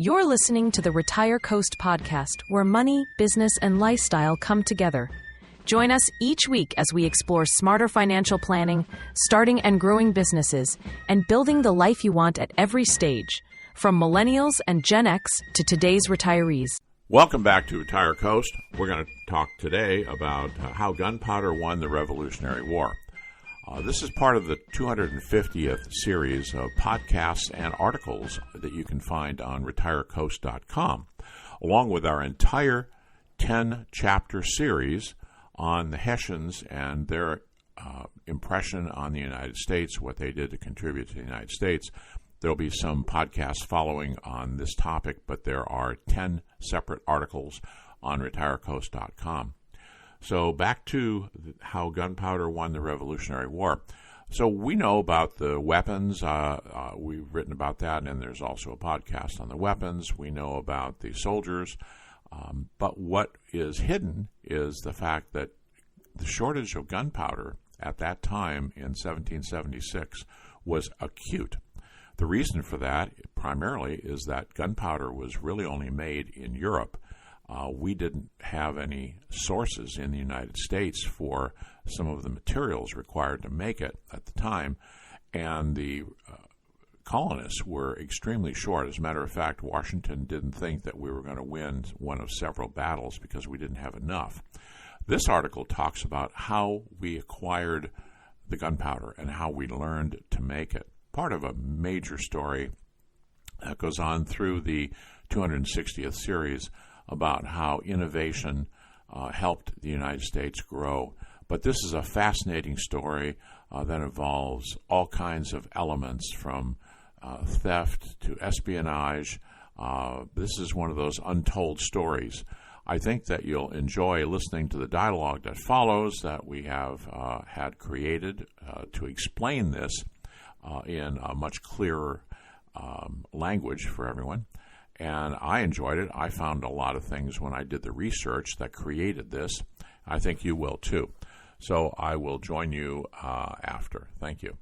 You're listening to the RetireCoast podcast, where money, business, and lifestyle come together. Join us each week as we explore smarter financial planning, starting and growing businesses, and building the life you want at every stage, from millennials and Gen X to today's retirees. Welcome back to RetireCoast. We're going to talk today about how gunpowder won the Revolutionary War. This is part of the 250th series of podcasts and articles that you can find on RetireCoast.com, along with our entire 10-chapter series on the Hessians and their impression on the United States, what they did to contribute to the United States. There'll be some podcasts following on this topic, but there are 10 separate articles on RetireCoast.com. So back to how gunpowder won the Revolutionary War. So we know about the weapons. We've written about that, and there's also a podcast on the weapons. We know about the soldiers. But what is hidden is the fact that the shortage of gunpowder at that time in 1776 was acute. The reason for that primarily is that gunpowder was really only made in Europe. We didn't have any sources in the United States for some of the materials required to make it at the time, and the colonists were extremely short. As a matter of fact, Washington didn't think that we were going to win one of several battles because we didn't have enough. This article talks about how we acquired the gunpowder and how we learned to make it. Part of a major story that goes on through the 260th series about how innovation helped the United States grow. But this is a fascinating story that involves all kinds of elements, from theft to espionage. This is one of those untold stories. I think that you'll enjoy listening to the dialogue that follows that we have had created to explain this in a much clearer language for everyone. And I enjoyed it. I found a lot of things when I did the research that created this. I think you will too. So I will join you after. Thank you.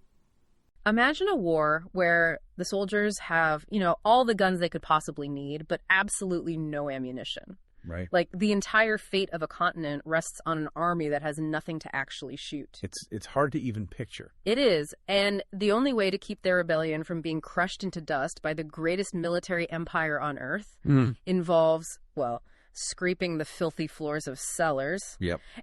Imagine a war where the soldiers have, all the guns they could possibly need, but absolutely no ammunition. Right. Like, the entire fate of a continent rests on an army that has nothing to actually shoot. It's hard to even picture. It is. And the only way to keep their rebellion from being crushed into dust by the greatest military empire on earth involves, scraping the filthy floors of cellars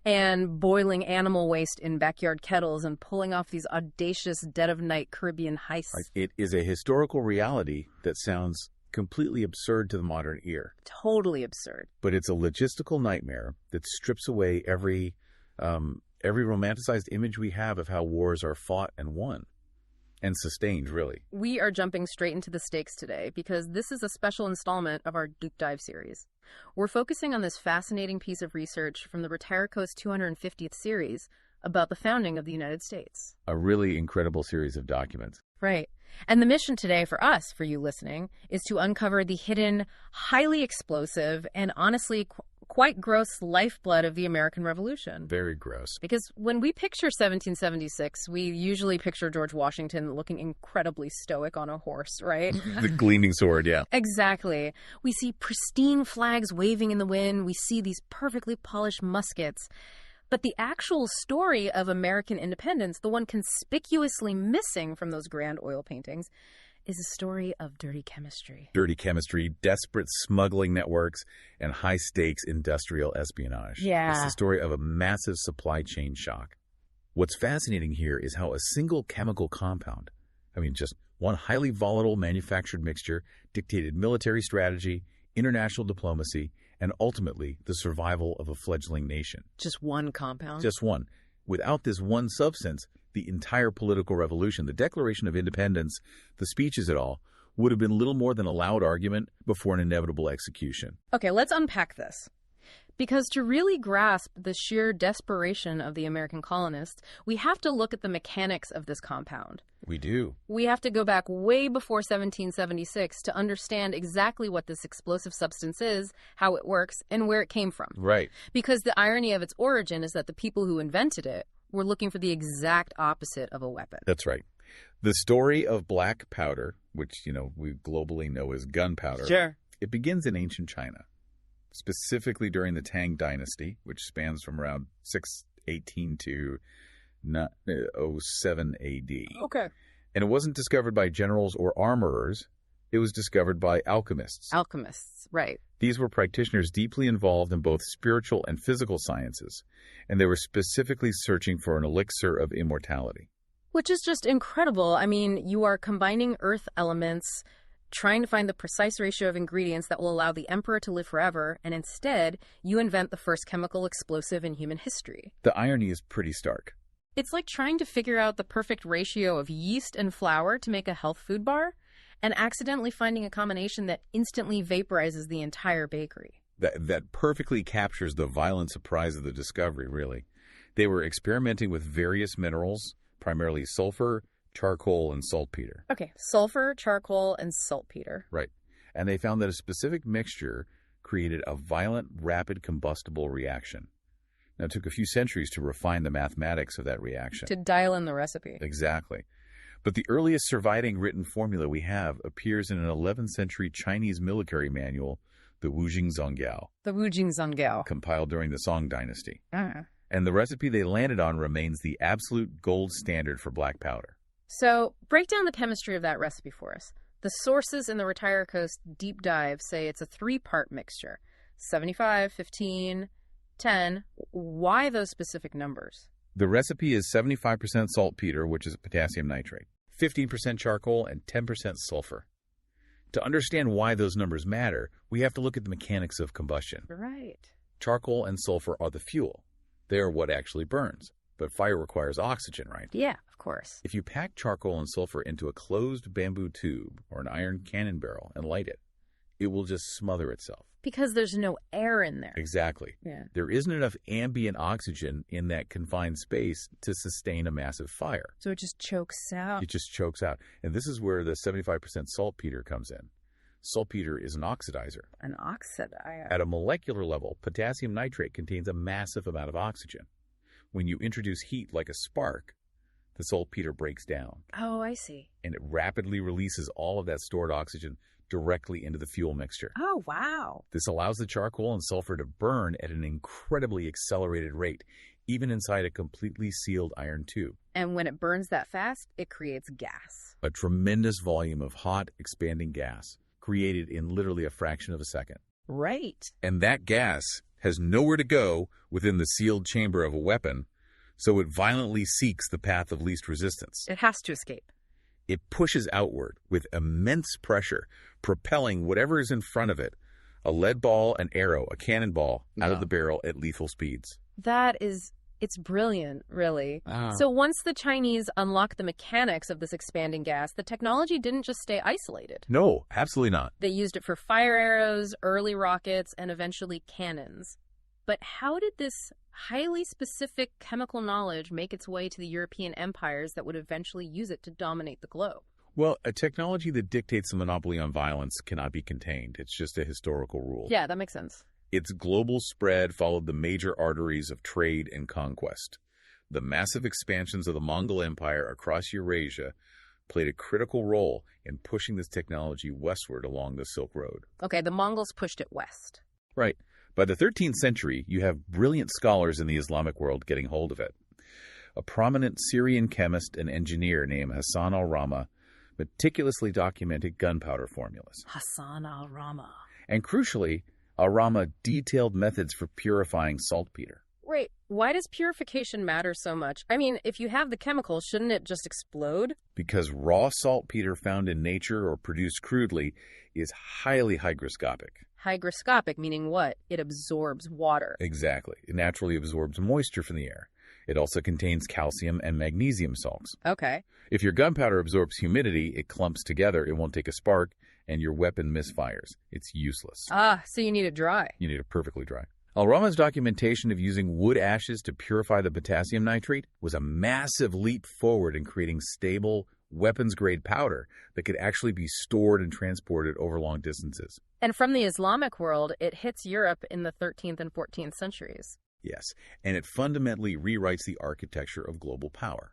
and boiling animal waste in backyard kettles and pulling off these audacious dead-of-night Caribbean heists. Right. It is a historical reality that sounds completely absurd to the modern ear. Totally absurd. But it's a logistical nightmare that strips away every romanticized image we have of how wars are fought and won and sustained, really. We are jumping straight into the stakes today because this is a special installment of our Deep Dive series. We're focusing on this fascinating piece of research from the RetireCoast 250th series about the founding of the United States. A really incredible series of documents. Right. And the mission today for us, for you listening, is to uncover the hidden, highly explosive, and honestly quite gross lifeblood of the American Revolution. Very gross. Because when we picture 1776, we usually picture George Washington looking incredibly stoic on a horse, right? The gleaming sword, yeah. Exactly. We see pristine flags waving in the wind. We see these perfectly polished muskets. But the actual story of American independence, the one conspicuously missing from those grand oil paintings, is a story of dirty chemistry. Dirty chemistry, desperate smuggling networks, and high-stakes industrial espionage. Yeah. It's the story of a massive supply chain shock. What's fascinating here is how a single chemical compound, just one highly volatile manufactured mixture, dictated military strategy, international diplomacy, and ultimately the survival of a fledgling nation. Just one compound? Just one. Without this one substance, the entire political revolution, the Declaration of Independence, the speeches at all, would have been little more than a loud argument before an inevitable execution. Okay, let's unpack this. Because to really grasp the sheer desperation of the American colonists, we have to look at the mechanics of this compound. We do. We have to go back way before 1776 to understand exactly what this explosive substance is, how it works, and where it came from. Right. Because the irony of its origin is that the people who invented it were looking for the exact opposite of a weapon. That's right. The story of black powder, which, we globally know as gunpowder, sure, It begins in ancient China, specifically during the Tang Dynasty, which spans from around 618 to 07 AD. Okay. And it wasn't discovered by generals or armorers. It was discovered by alchemists. Alchemists, right. These were practitioners deeply involved in both spiritual and physical sciences, and they were specifically searching for an elixir of immortality. Which is just incredible. I mean, you are combining earth elements, trying to find the precise ratio of ingredients that will allow the emperor to live forever, and instead, you invent the first chemical explosive in human history. The irony is pretty stark. It's like trying to figure out the perfect ratio of yeast and flour to make a health food bar, and accidentally finding a combination that instantly vaporizes the entire bakery. That perfectly captures the violent surprise of the discovery, really. They were experimenting with various minerals, primarily sulfur, charcoal, and saltpeter. Okay, sulfur, charcoal, and saltpeter. Right. And they found that a specific mixture created a violent, rapid combustible reaction. Now, it took a few centuries to refine the mathematics of that reaction. To dial in the recipe. Exactly. But the earliest surviving written formula we have appears in an 11th century Chinese military manual, the Wujing Zongyao. The Wujing Zongyao. Compiled during the Song Dynasty. Uh-huh. And the recipe they landed on remains the absolute gold standard for black powder. So, break down the chemistry of that recipe for us. The sources in the RetireCoast deep dive say it's a 3-part mixture. 75, 15, 10. Why those specific numbers? The recipe is 75% saltpeter, which is potassium nitrate, 15% charcoal, and 10% sulfur. To understand why those numbers matter, we have to look at the mechanics of combustion. Right. Charcoal and sulfur are the fuel. They are what actually burns. But fire requires oxygen, right? Yeah, of course. If you pack charcoal and sulfur into a closed bamboo tube or an iron cannon barrel and light it, it will just smother itself. Because there's no air in there. Exactly. Yeah. There isn't enough ambient oxygen in that confined space to sustain a massive fire. So it just chokes out. It just chokes out. And this is where the 75% saltpeter comes in. Saltpeter is an oxidizer. An oxidizer. At a molecular level, potassium nitrate contains a massive amount of oxygen. When you introduce heat like a spark, the saltpeter breaks down. Oh, I see. And it rapidly releases all of that stored oxygen directly into the fuel mixture. Oh, wow. This allows the charcoal and sulfur to burn at an incredibly accelerated rate, even inside a completely sealed iron tube. And when it burns that fast, it creates gas. A tremendous volume of hot, expanding gas, created in literally a fraction of a second. Right. And that gas has nowhere to go within the sealed chamber of a weapon, so it violently seeks the path of least resistance. It has to escape. It pushes outward with immense pressure, propelling whatever is in front of it, a lead ball, an arrow, a cannonball, out of the barrel at lethal speeds. It's brilliant, really. Ah. So once the Chinese unlocked the mechanics of this expanding gas, the technology didn't just stay isolated. No, absolutely not. They used it for fire arrows, early rockets, and eventually cannons. But how did this highly specific chemical knowledge make its way to the European empires that would eventually use it to dominate the globe? Well, a technology that dictates a monopoly on violence cannot be contained. It's just a historical rule. Yeah, that makes sense. Its global spread followed the major arteries of trade and conquest. The massive expansions of the Mongol Empire across Eurasia played a critical role in pushing this technology westward along the Silk Road. Okay, the Mongols pushed it west. Right. By the 13th century, you have brilliant scholars in the Islamic world getting hold of it. A prominent Syrian chemist and engineer named Hassan al-Rama meticulously documented gunpowder formulas. Hassan al-Rama. And crucially, al-Rama detailed methods for purifying saltpeter. Wait, why does purification matter so much? I mean, if you have the chemical, shouldn't it just explode? Because raw saltpeter found in nature or produced crudely is highly hygroscopic. Hygroscopic, meaning what? It absorbs water. Exactly. It naturally absorbs moisture from the air. It also contains calcium and magnesium salts. Okay. If your gunpowder absorbs humidity, it clumps together, it won't take a spark, and your weapon misfires. It's useless. Ah, so you need it dry. You need it perfectly dry. Al-Rama's documentation of using wood ashes to purify the potassium nitrate was a massive leap forward in creating stable, weapons-grade powder that could actually be stored and transported over long distances. And from the Islamic world, it hits Europe in the 13th and 14th centuries. Yes, and it fundamentally rewrites the architecture of global power.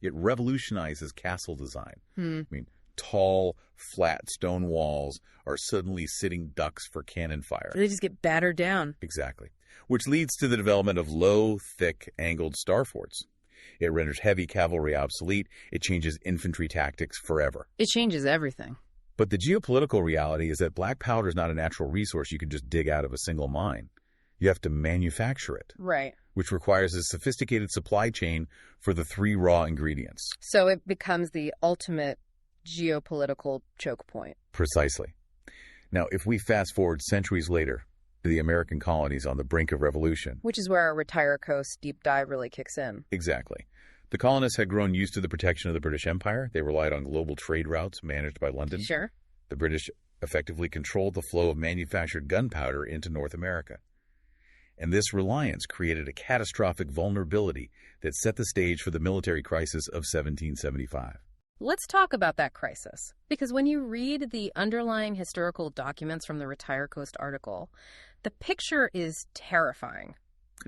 It revolutionizes castle design. I mean, tall, flat stone walls are suddenly sitting ducks for cannon fire. They just get battered down. Exactly. Which leads to the development of low, thick, angled star forts. It renders heavy cavalry obsolete. It changes infantry tactics forever. It changes everything. But the geopolitical reality is that black powder is not a natural resource you can just dig out of a single mine. You have to manufacture it. Right. Which requires a sophisticated supply chain for the 3 raw ingredients. So it becomes the ultimate geopolitical choke point. Precisely. Now, if we fast forward centuries later to the American colonies on the brink of revolution. Which is where our RetireCoast deep dive really kicks in. Exactly. The colonists had grown used to the protection of the British Empire. They relied on global trade routes managed by London. Sure. The British effectively controlled the flow of manufactured gunpowder into North America. And this reliance created a catastrophic vulnerability that set the stage for the military crisis of 1775. Let's talk about that crisis. Because when you read the underlying historical documents from the RetireCoast article, the picture is terrifying.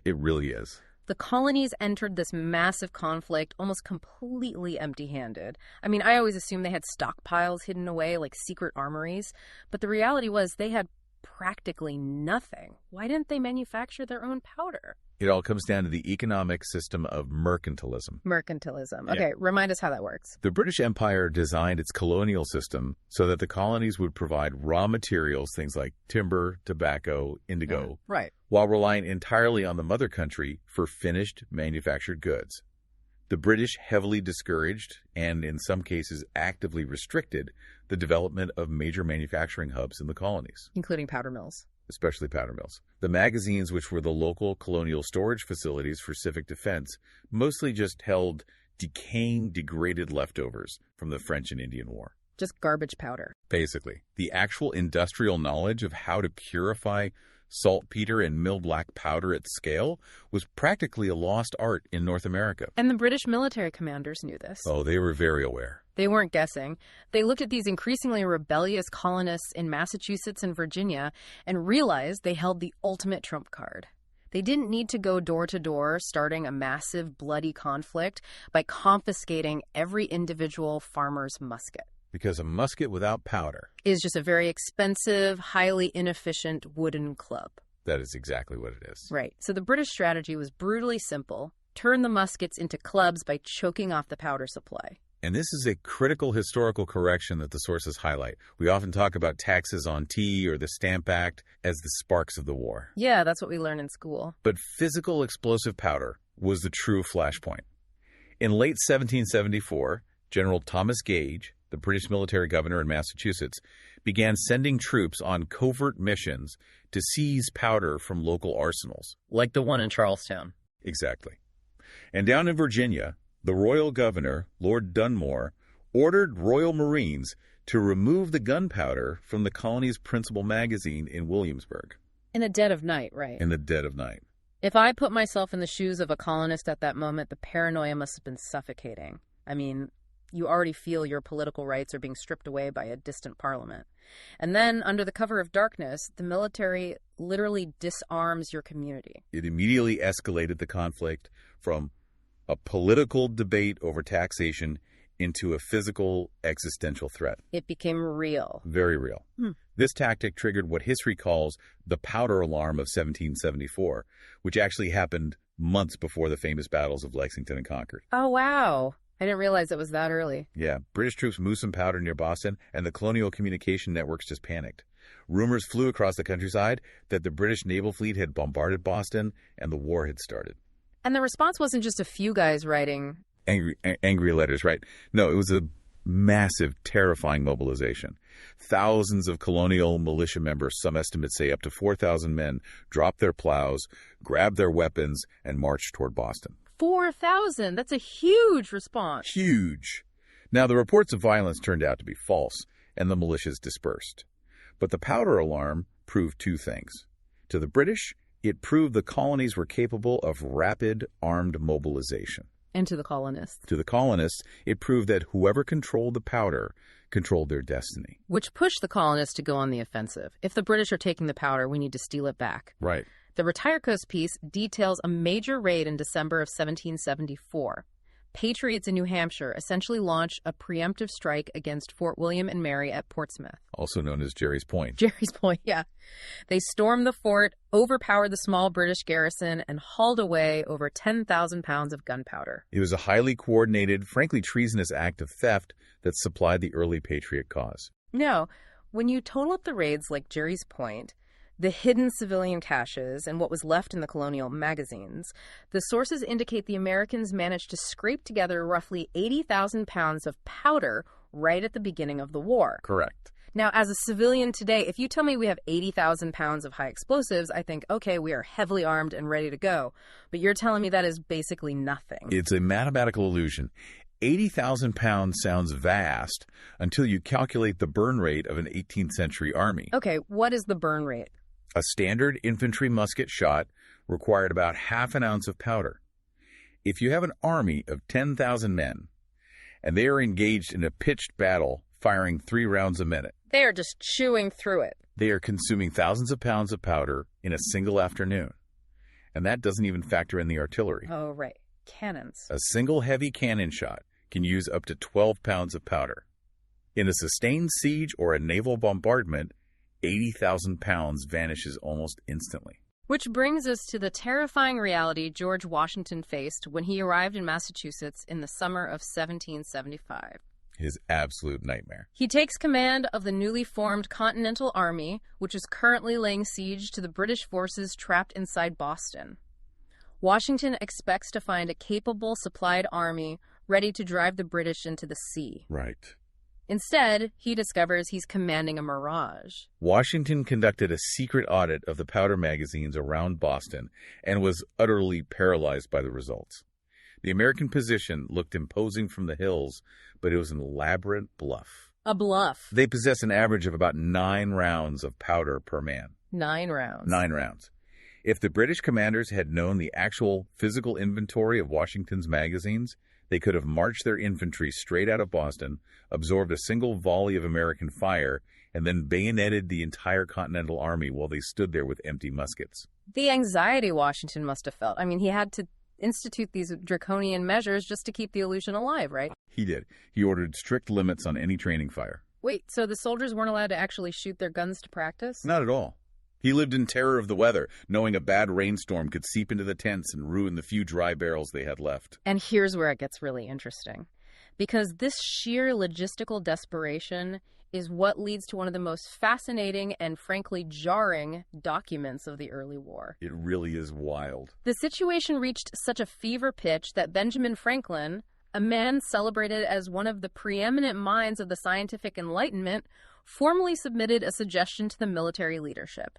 It really is. The colonies entered this massive conflict almost completely empty-handed. I mean, I always assumed they had stockpiles hidden away like secret armories, but the reality was they had practically nothing. Why didn't they manufacture their own powder? It all comes down to the economic system of mercantilism. Mercantilism. Okay, remind us how that works. The British Empire designed its colonial system so that the colonies would provide raw materials, things like timber, tobacco, indigo, Right. while relying entirely on the mother country for finished manufactured goods. The British heavily discouraged, and in some cases actively restricted, the development of major manufacturing hubs in the colonies. Including powder mills. Especially powder mills. The magazines, which were the local colonial storage facilities for civic defense, mostly just held decaying, degraded leftovers from the French and Indian War. Just garbage powder. Basically, the actual industrial knowledge of how to purify saltpeter and mill black powder at scale was practically a lost art in North America. And the British military commanders knew this. Oh, they were very aware. They weren't guessing. They looked at these increasingly rebellious colonists in Massachusetts and Virginia and realized they held the ultimate trump card. They didn't need to go door to door, starting a massive, bloody conflict by confiscating every individual farmer's musket. Because a musket without powder is just a very expensive, highly inefficient wooden club. That is exactly what it is. Right. So the British strategy was brutally simple. Turn the muskets into clubs by choking off the powder supply. And this is a critical historical correction that the sources highlight. We often talk about taxes on tea or the Stamp Act as the sparks of the war. Yeah, that's what we learn in school. But physical explosive powder was the true flashpoint. In late 1774, General Thomas Gage, the British military governor in Massachusetts, began sending troops on covert missions to seize powder from local arsenals. Like the one in Charlestown. Exactly. And down in Virginia, the royal governor, Lord Dunmore, ordered Royal Marines to remove the gunpowder from the colony's principal magazine in Williamsburg. In the dead of night, right? In the dead of night. If I put myself in the shoes of a colonist at that moment, the paranoia must have been suffocating. I mean, you already feel your political rights are being stripped away by a distant parliament. And then, under the cover of darkness, the military literally disarms your community. It immediately escalated the conflict from a political debate over taxation into a physical, existential threat. It became real. Very real. This tactic triggered what history calls the powder alarm of 1774, which actually happened months before the famous battles of Lexington and Concord. Oh, wow. I didn't realize it was that early. Yeah, British troops moved some powder near Boston, and the colonial communication networks just panicked. Rumors flew across the countryside that the British naval fleet had bombarded Boston and the war had started. And the response wasn't just a few guys writing angry letters, right? No, it was a massive, terrifying mobilization. Thousands of colonial militia members, some estimates say up to 4,000 men, dropped their plows, grabbed their weapons, and marched toward Boston. 4,000. That's a huge response. Huge. Now, the reports of violence turned out to be false, and the militias dispersed. But the powder alarm proved two things. To the British, it proved the colonies were capable of rapid armed mobilization. And to the colonists. To the colonists, it proved that whoever controlled the powder controlled their destiny. Which pushed the colonists to go on the offensive. If the British are taking the powder, we need to steal it back. Right. The RetireCoast piece details a major raid in December of 1774. patriots in New Hampshire essentially launch a preemptive strike against Fort William and Mary at Portsmouth. Also known as Jerry's Point. Jerry's Point, yeah. They stormed the fort, overpowered the small British garrison, and hauled away over 10,000 pounds of gunpowder. It was a highly coordinated, frankly treasonous act of theft that supplied the early patriot cause. Now, when you total up the raids like Jerry's Point, the hidden civilian caches, and what was left in the colonial magazines, the sources indicate the Americans managed to scrape together roughly 80,000 pounds of powder right at the beginning of the war. Correct. Now, as a civilian today, if you tell me we have 80,000 pounds of high explosives, I think, okay, we are heavily armed and ready to go. But you're telling me that is basically nothing. It's a mathematical illusion. 80,000 pounds sounds vast until you calculate the burn rate of an 18th century army. Okay, what is the burn rate? A standard infantry musket shot required about half an ounce of powder. If you have an army of 10,000 men and they are engaged in a pitched battle firing 3 rounds a minute, they are just chewing through it. They are consuming thousands of pounds of powder in a single afternoon. And that doesn't even factor in the artillery. Oh, right. Cannons. A single heavy cannon shot can use up to 12 pounds of powder. In a sustained siege or a naval bombardment, 80,000 pounds vanishes almost instantly. Which brings us to the terrifying reality George Washington faced when he arrived in Massachusetts in the summer of 1775. His absolute nightmare. He takes command of the newly formed Continental Army, which is currently laying siege to the British forces trapped inside Boston. Washington expects to find a capable, supplied army ready to drive the British into the sea. Right. Instead, he discovers he's commanding a mirage. Washington conducted a secret audit of the powder magazines around Boston and was utterly paralyzed by the results. The American position looked imposing from the hills, but it was an elaborate bluff. A bluff. They possess an average of about 9 rounds of powder per man. 9 rounds. 9 rounds. If the British commanders had known the actual physical inventory of Washington's magazines, they could have marched their infantry straight out of Boston, absorbed a single volley of American fire, and then bayoneted the entire Continental Army while they stood there with empty muskets. The anxiety Washington must have felt. I mean, he had to institute these draconian measures just to keep the illusion alive, right? He did. He ordered strict limits on any training fire. Wait, so the soldiers weren't allowed to actually shoot their guns to practice? Not at all. He lived in terror of the weather, knowing a bad rainstorm could seep into the tents and ruin the few dry barrels they had left. And here's where it gets really interesting. Because this sheer logistical desperation is what leads to one of the most fascinating and frankly jarring documents of the early war. It really is wild. The situation reached such a fever pitch that Benjamin Franklin, a man celebrated as one of the preeminent minds of the scientific Enlightenment, formally submitted a suggestion to the military leadership.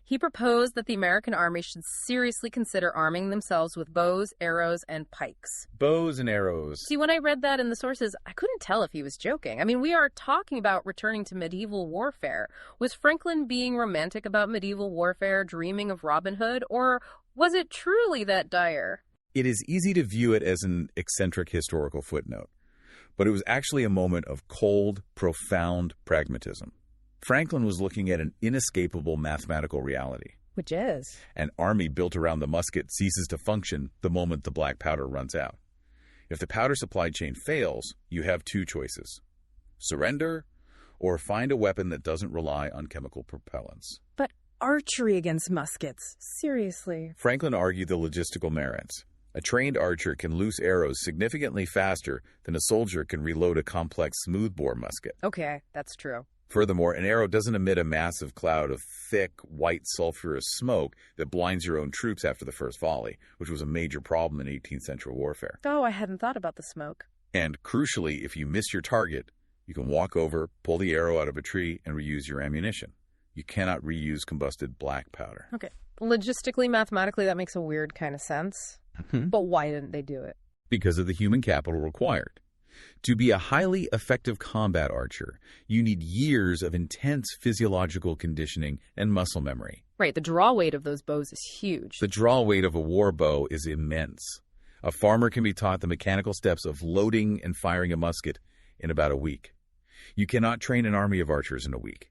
He proposed that the American army should seriously consider arming themselves with bows, arrows, and pikes. Bows and arrows. See, when I read that in the sources, I couldn't tell if he was joking. I mean, we are talking about returning to medieval warfare. Was Franklin being romantic about medieval warfare, dreaming of Robin Hood, or was it truly that dire? It is easy to view it as an eccentric historical footnote, but it was actually a moment of cold, profound pragmatism. Franklin was looking at an inescapable mathematical reality. Which is? An army built around the musket ceases to function the moment the black powder runs out. If the powder supply chain fails, you have 2 choices: surrender or find a weapon that doesn't rely on chemical propellants. But archery against muskets? Seriously? Franklin argued the logistical merits. A trained archer can loose arrows significantly faster than a soldier can reload a complex smoothbore musket. Okay, that's true. Furthermore, an arrow doesn't emit a massive cloud of thick, white, sulfurous smoke that blinds your own troops after the first volley, which was a major problem in 18th century warfare. Oh, I hadn't thought about the smoke. And crucially, if you miss your target, you can walk over, pull the arrow out of a tree, and reuse your ammunition. You cannot reuse combusted black powder. Okay. Logistically, mathematically, that makes a weird kind of sense. But why didn't they do it? Because of the human capital required. To be a highly effective combat archer, you need years of intense physiological conditioning and muscle memory. Right, the draw weight of those bows is huge. The draw weight of a war bow is immense. A farmer can be taught the mechanical steps of loading and firing a musket in about a week. You cannot train an army of archers in a week.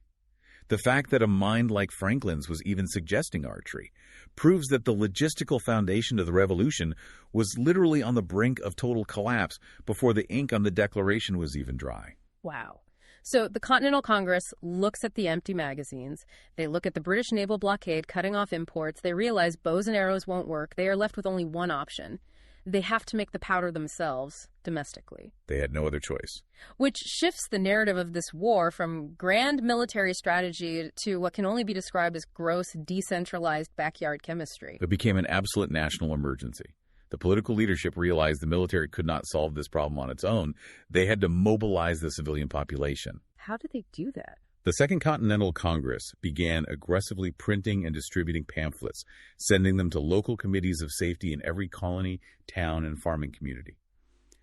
The fact that a mind like Franklin's was even suggesting archery proves that the logistical foundation of the revolution was literally on the brink of total collapse before the ink on the Declaration was even dry. Wow. So the Continental Congress looks at the empty magazines. They look at the British naval blockade cutting off imports. They realize bows and arrows won't work. They are left with only one option. They have to make the powder themselves domestically. They had no other choice. Which shifts the narrative of this war from grand military strategy to what can only be described as gross, decentralized backyard chemistry. It became an absolute national emergency. The political leadership realized the military could not solve this problem on its own. They had to mobilize the civilian population. How did they do that? The Second Continental Congress began aggressively printing and distributing pamphlets, sending them to local committees of safety in every colony, town, and farming community.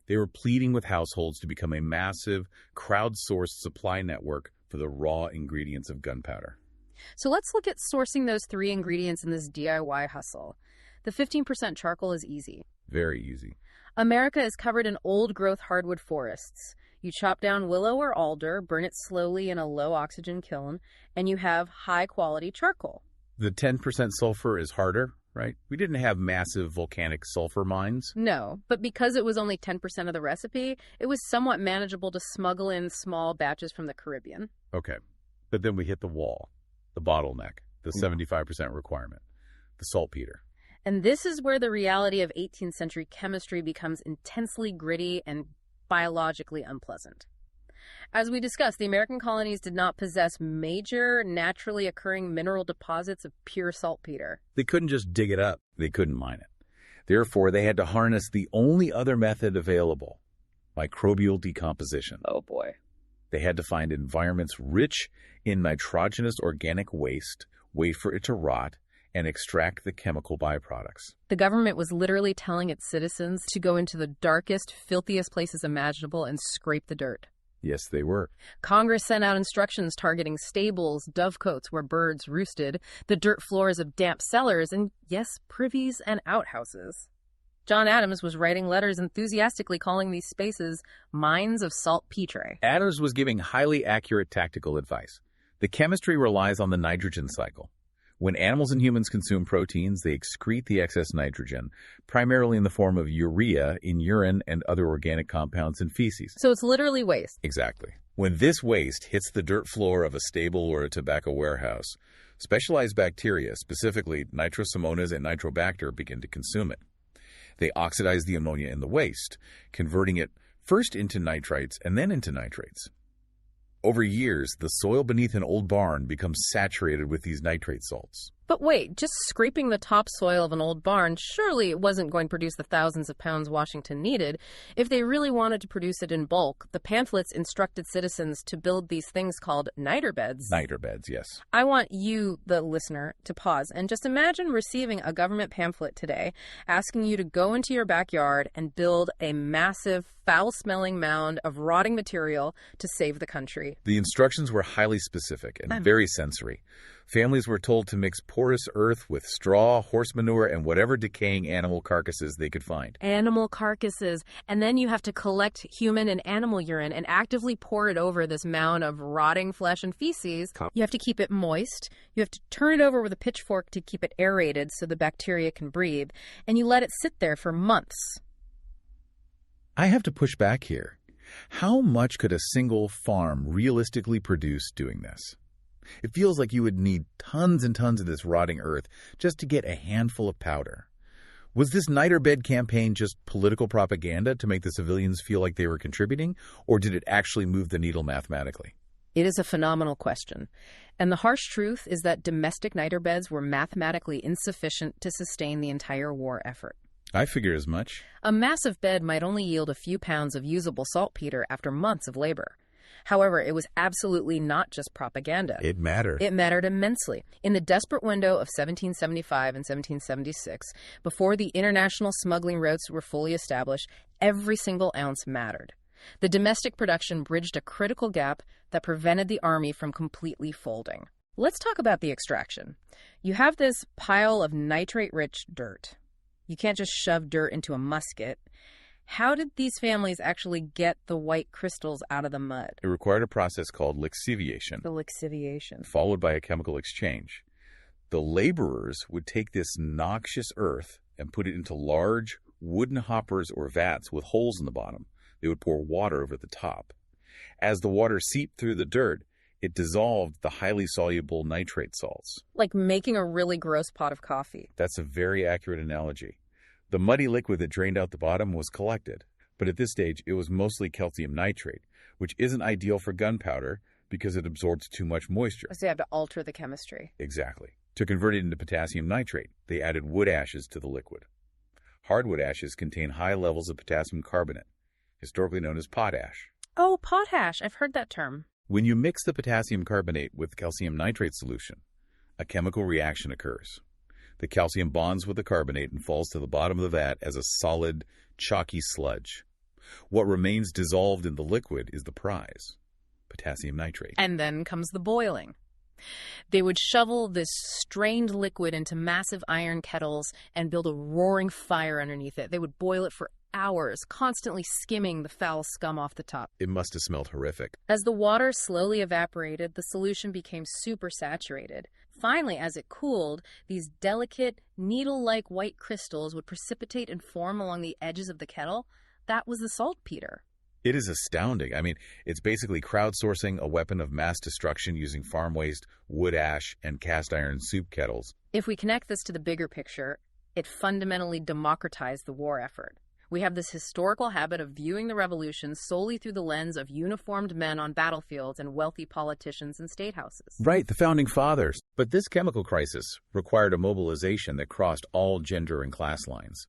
They were pleading with households to become a massive, crowdsourced supply network for the raw ingredients of gunpowder. So let's look at sourcing those three ingredients in this DIY hustle. The 15% charcoal is easy. Very easy. America is covered in old-growth hardwood forests. You chop down willow or alder, burn it slowly in a low-oxygen kiln, and you have high-quality charcoal. The 10% sulfur is harder, right? We didn't have massive volcanic sulfur mines. No, but because it was only 10% of the recipe, it was somewhat manageable to smuggle in small batches from the Caribbean. Okay, but then we hit the wall, the bottleneck, the 75% requirement, the saltpeter. And this is where the reality of 18th century chemistry becomes intensely gritty and biologically unpleasant. As we discussed, the American colonies did not possess major naturally occurring mineral deposits of pure saltpeter. They couldn't just dig it up. They couldn't mine it. Therefore, they had to harness the only other method available, microbial decomposition. Oh boy. They had to find environments rich in nitrogenous organic waste, wait for it to rot, and extract the chemical byproducts. The government was literally telling its citizens to go into the darkest, filthiest places imaginable and scrape the dirt. Yes, they were. Congress sent out instructions targeting stables, dovecotes where birds roosted, the dirt floors of damp cellars, and yes, privies and outhouses. John Adams was writing letters enthusiastically calling these spaces mines of saltpeter. Adams was giving highly accurate tactical advice. The chemistry relies on the nitrogen cycle. When animals and humans consume proteins, they excrete the excess nitrogen, primarily in the form of urea in urine and other organic compounds in feces. So it's literally waste. Exactly. When this waste hits the dirt floor of a stable or a tobacco warehouse, specialized bacteria, specifically Nitrosomonas and Nitrobacter, begin to consume it. They oxidize the ammonia in the waste, converting it first into nitrites and then into nitrates. Over years, the soil beneath an old barn becomes saturated with these nitrate salts. But wait, just scraping the topsoil of an old barn, surely it wasn't going to produce the thousands of pounds Washington needed. If they really wanted to produce it in bulk, the pamphlets instructed citizens to build these things called niter beds. Niter beds, yes. I want you, the listener, to pause and just imagine receiving a government pamphlet today asking you to go into your backyard and build a massive, foul-smelling mound of rotting material to save the country. The instructions were highly specific and very sensory. Families were told to mix porous earth with straw, horse manure, and whatever decaying animal carcasses they could find. Animal carcasses. And then you have to collect human and animal urine and actively pour it over this mound of rotting flesh and feces. You have to keep it moist. You have to turn it over with a pitchfork to keep it aerated so the bacteria can breathe. And you let it sit there for months. I have to push back here. How much could a single farm realistically produce doing this? It feels like you would need tons and tons of this rotting earth just to get a handful of powder. Was this niter bed campaign just political propaganda to make the civilians feel like they were contributing, or did it actually move the needle mathematically? It is a phenomenal question. And the harsh truth is that domestic niter beds were mathematically insufficient to sustain the entire war effort. I figured as much. A massive bed might only yield a few pounds of usable saltpeter after months of labor. However, it was absolutely not just propaganda. It mattered. It mattered immensely. In the desperate window of 1775 and 1776, before the international smuggling routes were fully established, every single ounce mattered. The domestic production bridged a critical gap that prevented the army from completely folding. Let's talk about the extraction. You have this pile of nitrate-rich dirt. You can't just shove dirt into a musket. How did these families actually get the white crystals out of the mud? It required a process called lixiviation, The lixiviation. followed by a chemical exchange. The laborers would take this noxious earth and put it into large wooden hoppers or vats with holes in the bottom. They would pour water over the top. As the water seeped through the dirt, it dissolved the highly soluble nitrate salts. Like making a really gross pot of coffee. That's a very accurate analogy. The muddy liquid that drained out the bottom was collected, but at this stage it was mostly calcium nitrate, which isn't ideal for gunpowder because it absorbs too much moisture. So you have to alter the chemistry. Exactly. To convert it into potassium nitrate, they added wood ashes to the liquid. Hardwood ashes contain high levels of potassium carbonate, historically known as potash. Oh, potash. I've heard that term. When you mix the potassium carbonate with calcium nitrate solution, a chemical reaction occurs. The calcium bonds with the carbonate and falls to the bottom of the vat as a solid, chalky sludge. What remains dissolved in the liquid is the prize, potassium nitrate. And then comes the boiling. They would shovel this strained liquid into massive iron kettles and build a roaring fire underneath it. They would boil it for hours, constantly skimming the foul scum off the top. It must have smelled horrific. As the water slowly evaporated, the solution became supersaturated. Finally, as it cooled, these delicate, needle-like white crystals would precipitate and form along the edges of the kettle. That was the saltpeter. It is astounding. I mean, it's basically crowdsourcing a weapon of mass destruction using farm waste, wood ash, and cast iron soup kettles. If we connect this to the bigger picture, it fundamentally democratized the war effort. We have this historical habit of viewing the revolution solely through the lens of uniformed men on battlefields and wealthy politicians in state houses. Right, the founding fathers. But this chemical crisis required a mobilization that crossed all gender and class lines.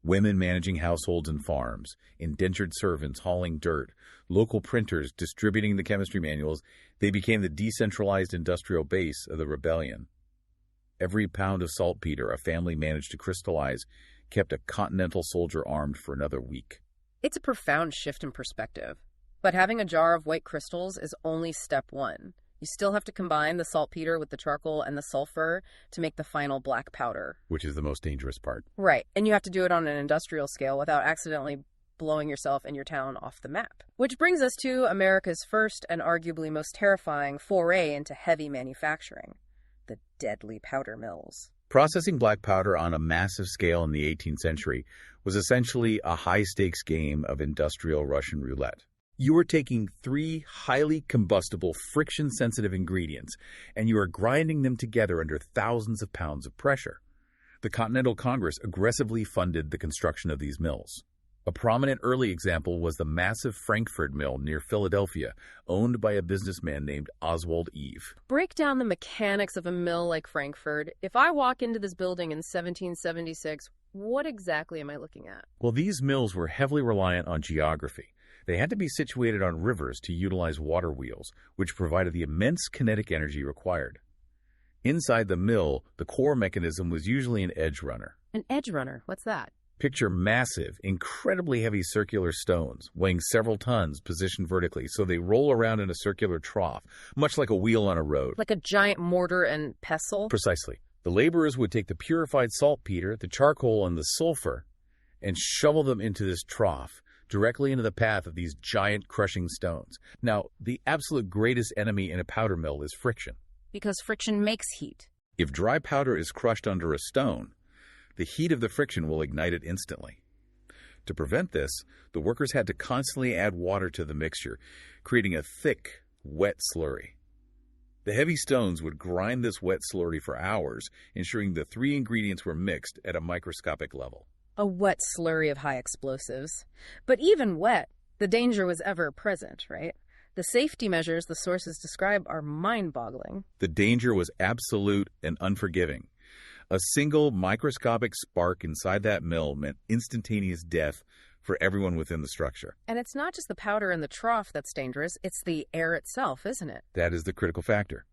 Women managing households and farms, indentured servants hauling dirt, local printers distributing the chemistry manuals, they became the decentralized industrial base of the rebellion. Every pound of saltpeter a family managed to crystallize kept a Continental soldier armed for another week. It's a profound shift in perspective. But having a jar of white crystals is only step one. You still have to combine the saltpeter with the charcoal and the sulfur to make the final black powder. Which is the most dangerous part. Right, and you have to do it on an industrial scale without accidentally blowing yourself and your town off the map. Which brings us to America's first and arguably most terrifying foray into heavy manufacturing, the deadly powder mills. Processing black powder on a massive scale in the 18th century was essentially a high-stakes game of industrial Russian roulette. You were taking 3 highly combustible, friction-sensitive ingredients, and you are grinding them together under thousands of pounds of pressure. The Continental Congress aggressively funded the construction of these mills. A prominent early example was the massive Frankfurt mill near Philadelphia, owned by a businessman named Oswald Eve. Break down the mechanics of a mill like Frankfurt. If I walk into this building in 1776, what exactly am I looking at? Well, these mills were heavily reliant on geography. They had to be situated on rivers to utilize water wheels, which provided the immense kinetic energy required. Inside the mill, the core mechanism was usually an edge runner. An edge runner? What's that? Picture massive, incredibly heavy circular stones, weighing several tons, positioned vertically, so they roll around in a circular trough, much like a wheel on a road. Like a giant mortar and pestle? Precisely. The laborers would take the purified saltpeter, the charcoal, and the sulfur, and shovel them into this trough, directly into the path of these giant crushing stones. Now, the absolute greatest enemy in a powder mill is friction. Because friction makes heat. If dry powder is crushed under a stone, the heat of the friction will ignite it instantly. To prevent this, the workers had to constantly add water to the mixture, creating a thick, wet slurry. The heavy stones would grind this wet slurry for hours, ensuring the 3 ingredients were mixed at a microscopic level. A wet slurry of high explosives. But even wet, the danger was ever present, right? The safety measures the sources describe are mind-boggling. The danger was absolute and unforgiving. A single microscopic spark inside that mill meant instantaneous death for everyone within the structure. And it's not just the powder in the trough that's dangerous, it's the air itself, isn't it? That is the critical factor.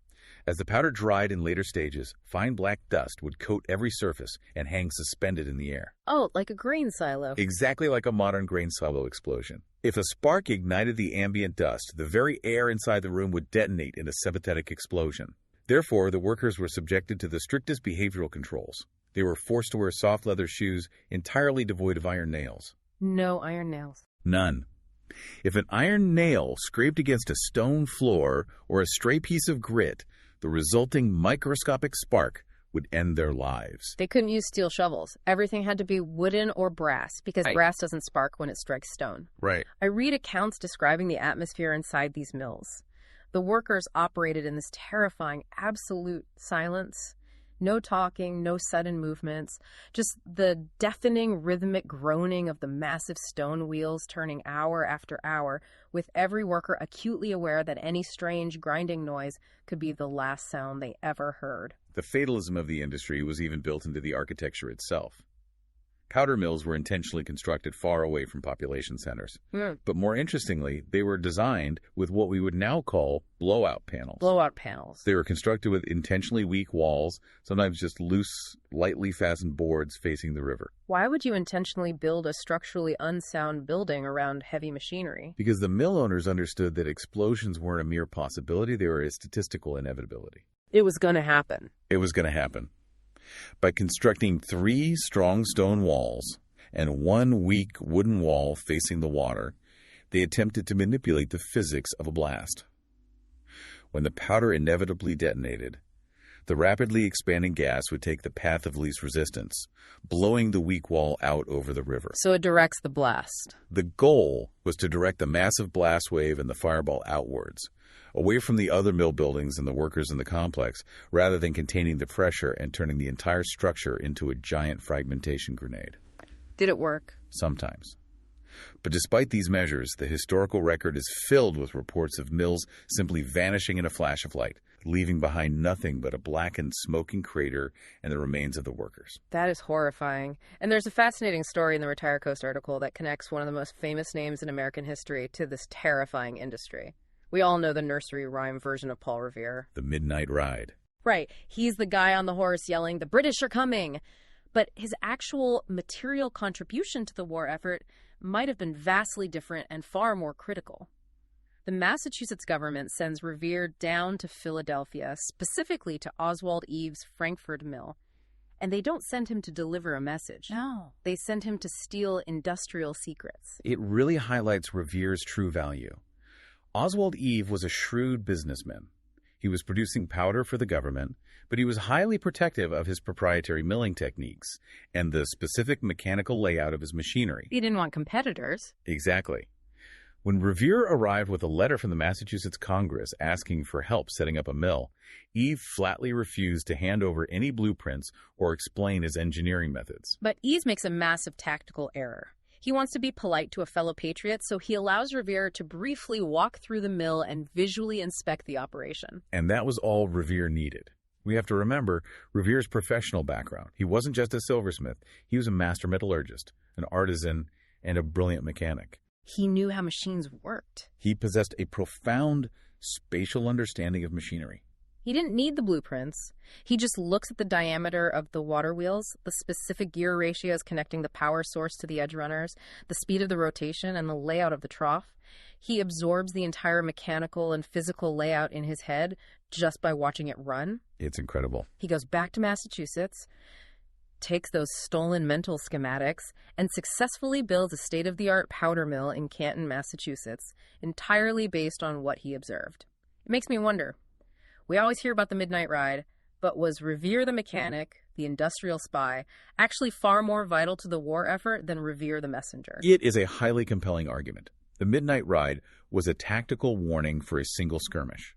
As the powder dried in later stages, fine black dust would coat every surface and hang suspended in the air. Oh, like a grain silo. Exactly like a modern grain silo explosion. If a spark ignited the ambient dust, the very air inside the room would detonate in a sympathetic explosion. Therefore, the workers were subjected to the strictest behavioral controls. They were forced to wear soft leather shoes entirely devoid of iron nails. No iron nails. None. If an iron nail scraped against a stone floor or a stray piece of grit, the resulting microscopic spark would end their lives. They couldn't use steel shovels. Everything had to be wooden or brass, because brass doesn't spark when it strikes stone. Right. I read accounts describing the atmosphere inside these mills. The workers operated in this terrifying absolute silence. No talking, no sudden movements, just the deafening rhythmic groaning of the massive stone wheels turning hour after hour, with every worker acutely aware that any strange grinding noise could be the last sound they ever heard. The fatalism of the industry was even built into the architecture itself. Powder mills were intentionally constructed far away from population centers. But more interestingly, they were designed with what we would now call blowout panels. Blowout panels. They were constructed with intentionally weak walls, sometimes just loose, lightly fastened boards facing the river. Why would you intentionally build a structurally unsound building around heavy machinery? Because the mill owners understood that explosions weren't a mere possibility, they were a statistical inevitability. It was going to happen. It was going to happen. By constructing 3 strong stone walls and 1 weak wooden wall facing the water, they attempted to manipulate the physics of a blast. When the powder inevitably detonated, the rapidly expanding gas would take the path of least resistance, blowing the weak wall out over the river. So it directs the blast. The goal was to direct the massive blast wave and the fireball outwards, away from the other mill buildings and the workers in the complex, rather than containing the pressure and turning the entire structure into a giant fragmentation grenade. Did it work? Sometimes. But despite these measures, the historical record is filled with reports of mills simply vanishing in a flash of light, leaving behind nothing but a blackened, smoking crater and the remains of the workers. That is horrifying. And there's a fascinating story in the RetireCoast article that connects one of the most famous names in American history to this terrifying industry. We all know the nursery rhyme version of Paul Revere. The Midnight Ride. Right. He's the guy on the horse yelling, "The British are coming!" But his actual material contribution to the war effort might have been vastly different and far more critical. The Massachusetts government sends Revere down to Philadelphia, specifically to Oswald Eve's Frankford Mill. And they don't send him to deliver a message. No. They send him to steal industrial secrets. It really highlights Revere's true value. Oswald Eve was a shrewd businessman. He was producing powder for the government, but he was highly protective of his proprietary milling techniques and the specific mechanical layout of his machinery. He didn't want competitors. Exactly. When Revere arrived with a letter from the Massachusetts Congress asking for help setting up a mill, Eve flatly refused to hand over any blueprints or explain his engineering methods. But Eve makes a massive tactical error. He wants to be polite to a fellow patriot, so he allows Revere to briefly walk through the mill and visually inspect the operation. And that was all Revere needed. We have to remember Revere's professional background. He wasn't just a silversmith. He was a master metallurgist, an artisan, and a brilliant mechanic. He knew how machines worked. He possessed a profound spatial understanding of machinery. He didn't need the blueprints. He just looks at the diameter of the water wheels, the specific gear ratios connecting the power source to the edge runners, the speed of the rotation, and the layout of the trough. He absorbs the entire mechanical and physical layout in his head just by watching it run. It's incredible. He goes back to Massachusetts, takes those stolen mental schematics, and successfully builds a state-of-the-art powder mill in Canton, Massachusetts, entirely based on what he observed. It makes me wonder. We always hear about the Midnight Ride, but was Revere the mechanic, the industrial spy, actually far more vital to the war effort than Revere the messenger? It is a highly compelling argument. The Midnight Ride was a tactical warning for a single skirmish.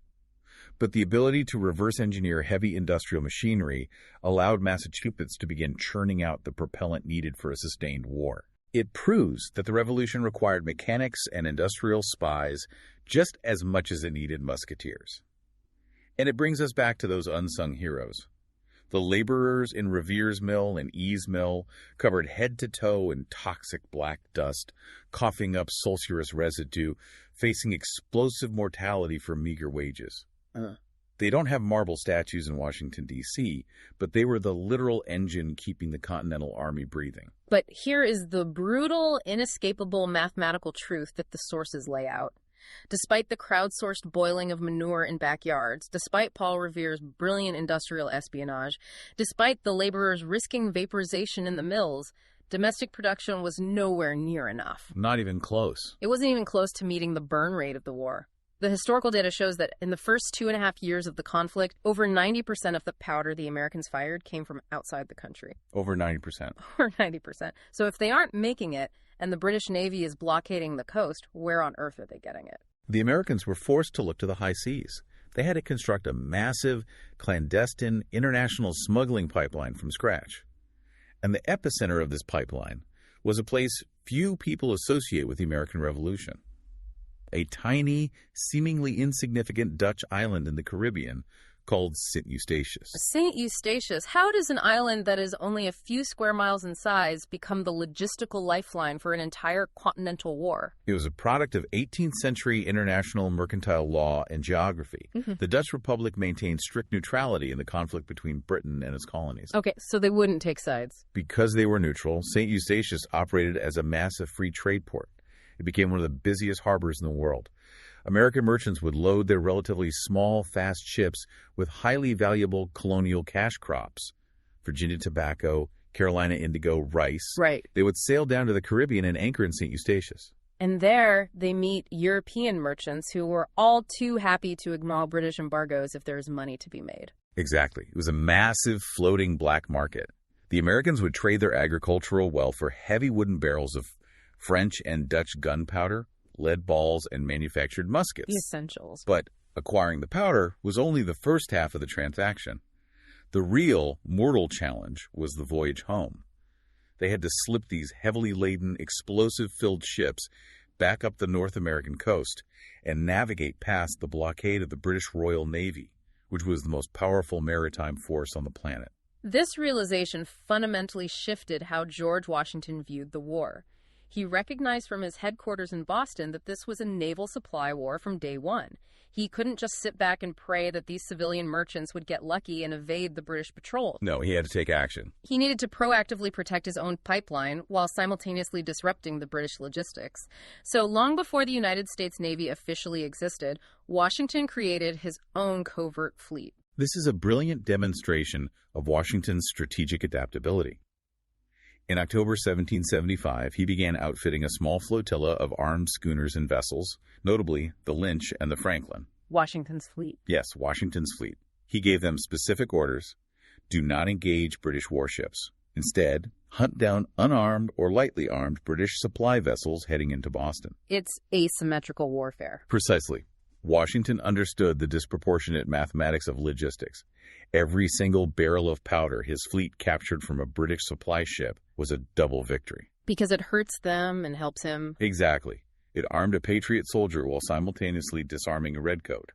But the ability to reverse engineer heavy industrial machinery allowed Massachusetts to begin churning out the propellant needed for a sustained war. It proves that the revolution required mechanics and industrial spies just as much as it needed musketeers. And it brings us back to those unsung heroes. The laborers in Revere's mill and Eve's mill, covered head to toe in toxic black dust, coughing up sulfurous residue, facing explosive mortality for meager wages. They don't have marble statues in Washington, D.C., but they were the literal engine keeping the Continental Army breathing. But here is the brutal, inescapable mathematical truth that the sources lay out. Despite the crowdsourced boiling of manure in backyards, despite Paul Revere's brilliant industrial espionage, despite the laborers risking vaporization in the mills, Domestic production was nowhere near enough. Not even close. It wasn't even close to meeting the burn rate of the war. The historical data shows that in the first 2.5 years of the conflict, over 90% of the powder the Americans fired came from outside the country. Over 90%. Over 90%. So if they aren't making it and the British Navy is blockading the coast, where on earth are they getting it? The Americans were forced to look to the high seas. They had to construct a massive, clandestine, international smuggling pipeline from scratch. And the epicenter of this pipeline was a place few people associate with the American Revolution. A tiny, seemingly insignificant Dutch island in the Caribbean called St. Eustatius. St. Eustatius. How does an island that is only a few square miles in size become the logistical lifeline for an entire continental war? It was a product of 18th century international mercantile law and geography. The Dutch Republic maintained strict neutrality in the conflict between Britain and its colonies. Okay, so they wouldn't take sides. Because they were neutral, St. Eustatius operated as a massive free trade port. It became one of the busiest harbors in the world. American merchants would load their relatively small, fast ships with highly valuable colonial cash crops. Virginia tobacco, Carolina indigo, rice. Right. They would sail down to the Caribbean and anchor in St. Eustatius. And there they meet European merchants who were all too happy to ignore British embargoes if there was money to be made. Exactly. It was a massive floating black market. The Americans would trade their agricultural wealth for heavy wooden barrels of French and Dutch gunpowder, lead balls, and manufactured muskets. The essentials. But acquiring the powder was only the first half of the transaction. The real mortal challenge was the voyage home. They had to slip these heavily laden, explosive-filled ships back up the North American coast and navigate past the blockade of the British Royal Navy, which was the most powerful maritime force on the planet. This realization fundamentally shifted how George Washington viewed the war. He recognized from his headquarters in Boston that this was a naval supply war from day one. He couldn't just sit back and pray that these civilian merchants would get lucky and evade the British patrol. No, he had to take action. He needed to proactively protect his own pipeline while simultaneously disrupting the British logistics. So long before the United States Navy officially existed, Washington created his own covert fleet. This is a brilliant demonstration of Washington's strategic adaptability. In October 1775, he began outfitting a small flotilla of armed schooners and vessels, notably the Lynch and the Franklin. Washington's fleet. Yes, Washington's fleet. He gave them specific orders. Do not engage British warships. Instead, hunt down unarmed or lightly armed British supply vessels heading into Boston. It's asymmetrical warfare. Precisely. Washington understood the disproportionate mathematics of logistics. Every single barrel of powder his fleet captured from a British supply ship was a double victory. Because it hurts them and helps him. Exactly. It armed a patriot soldier while simultaneously disarming a redcoat.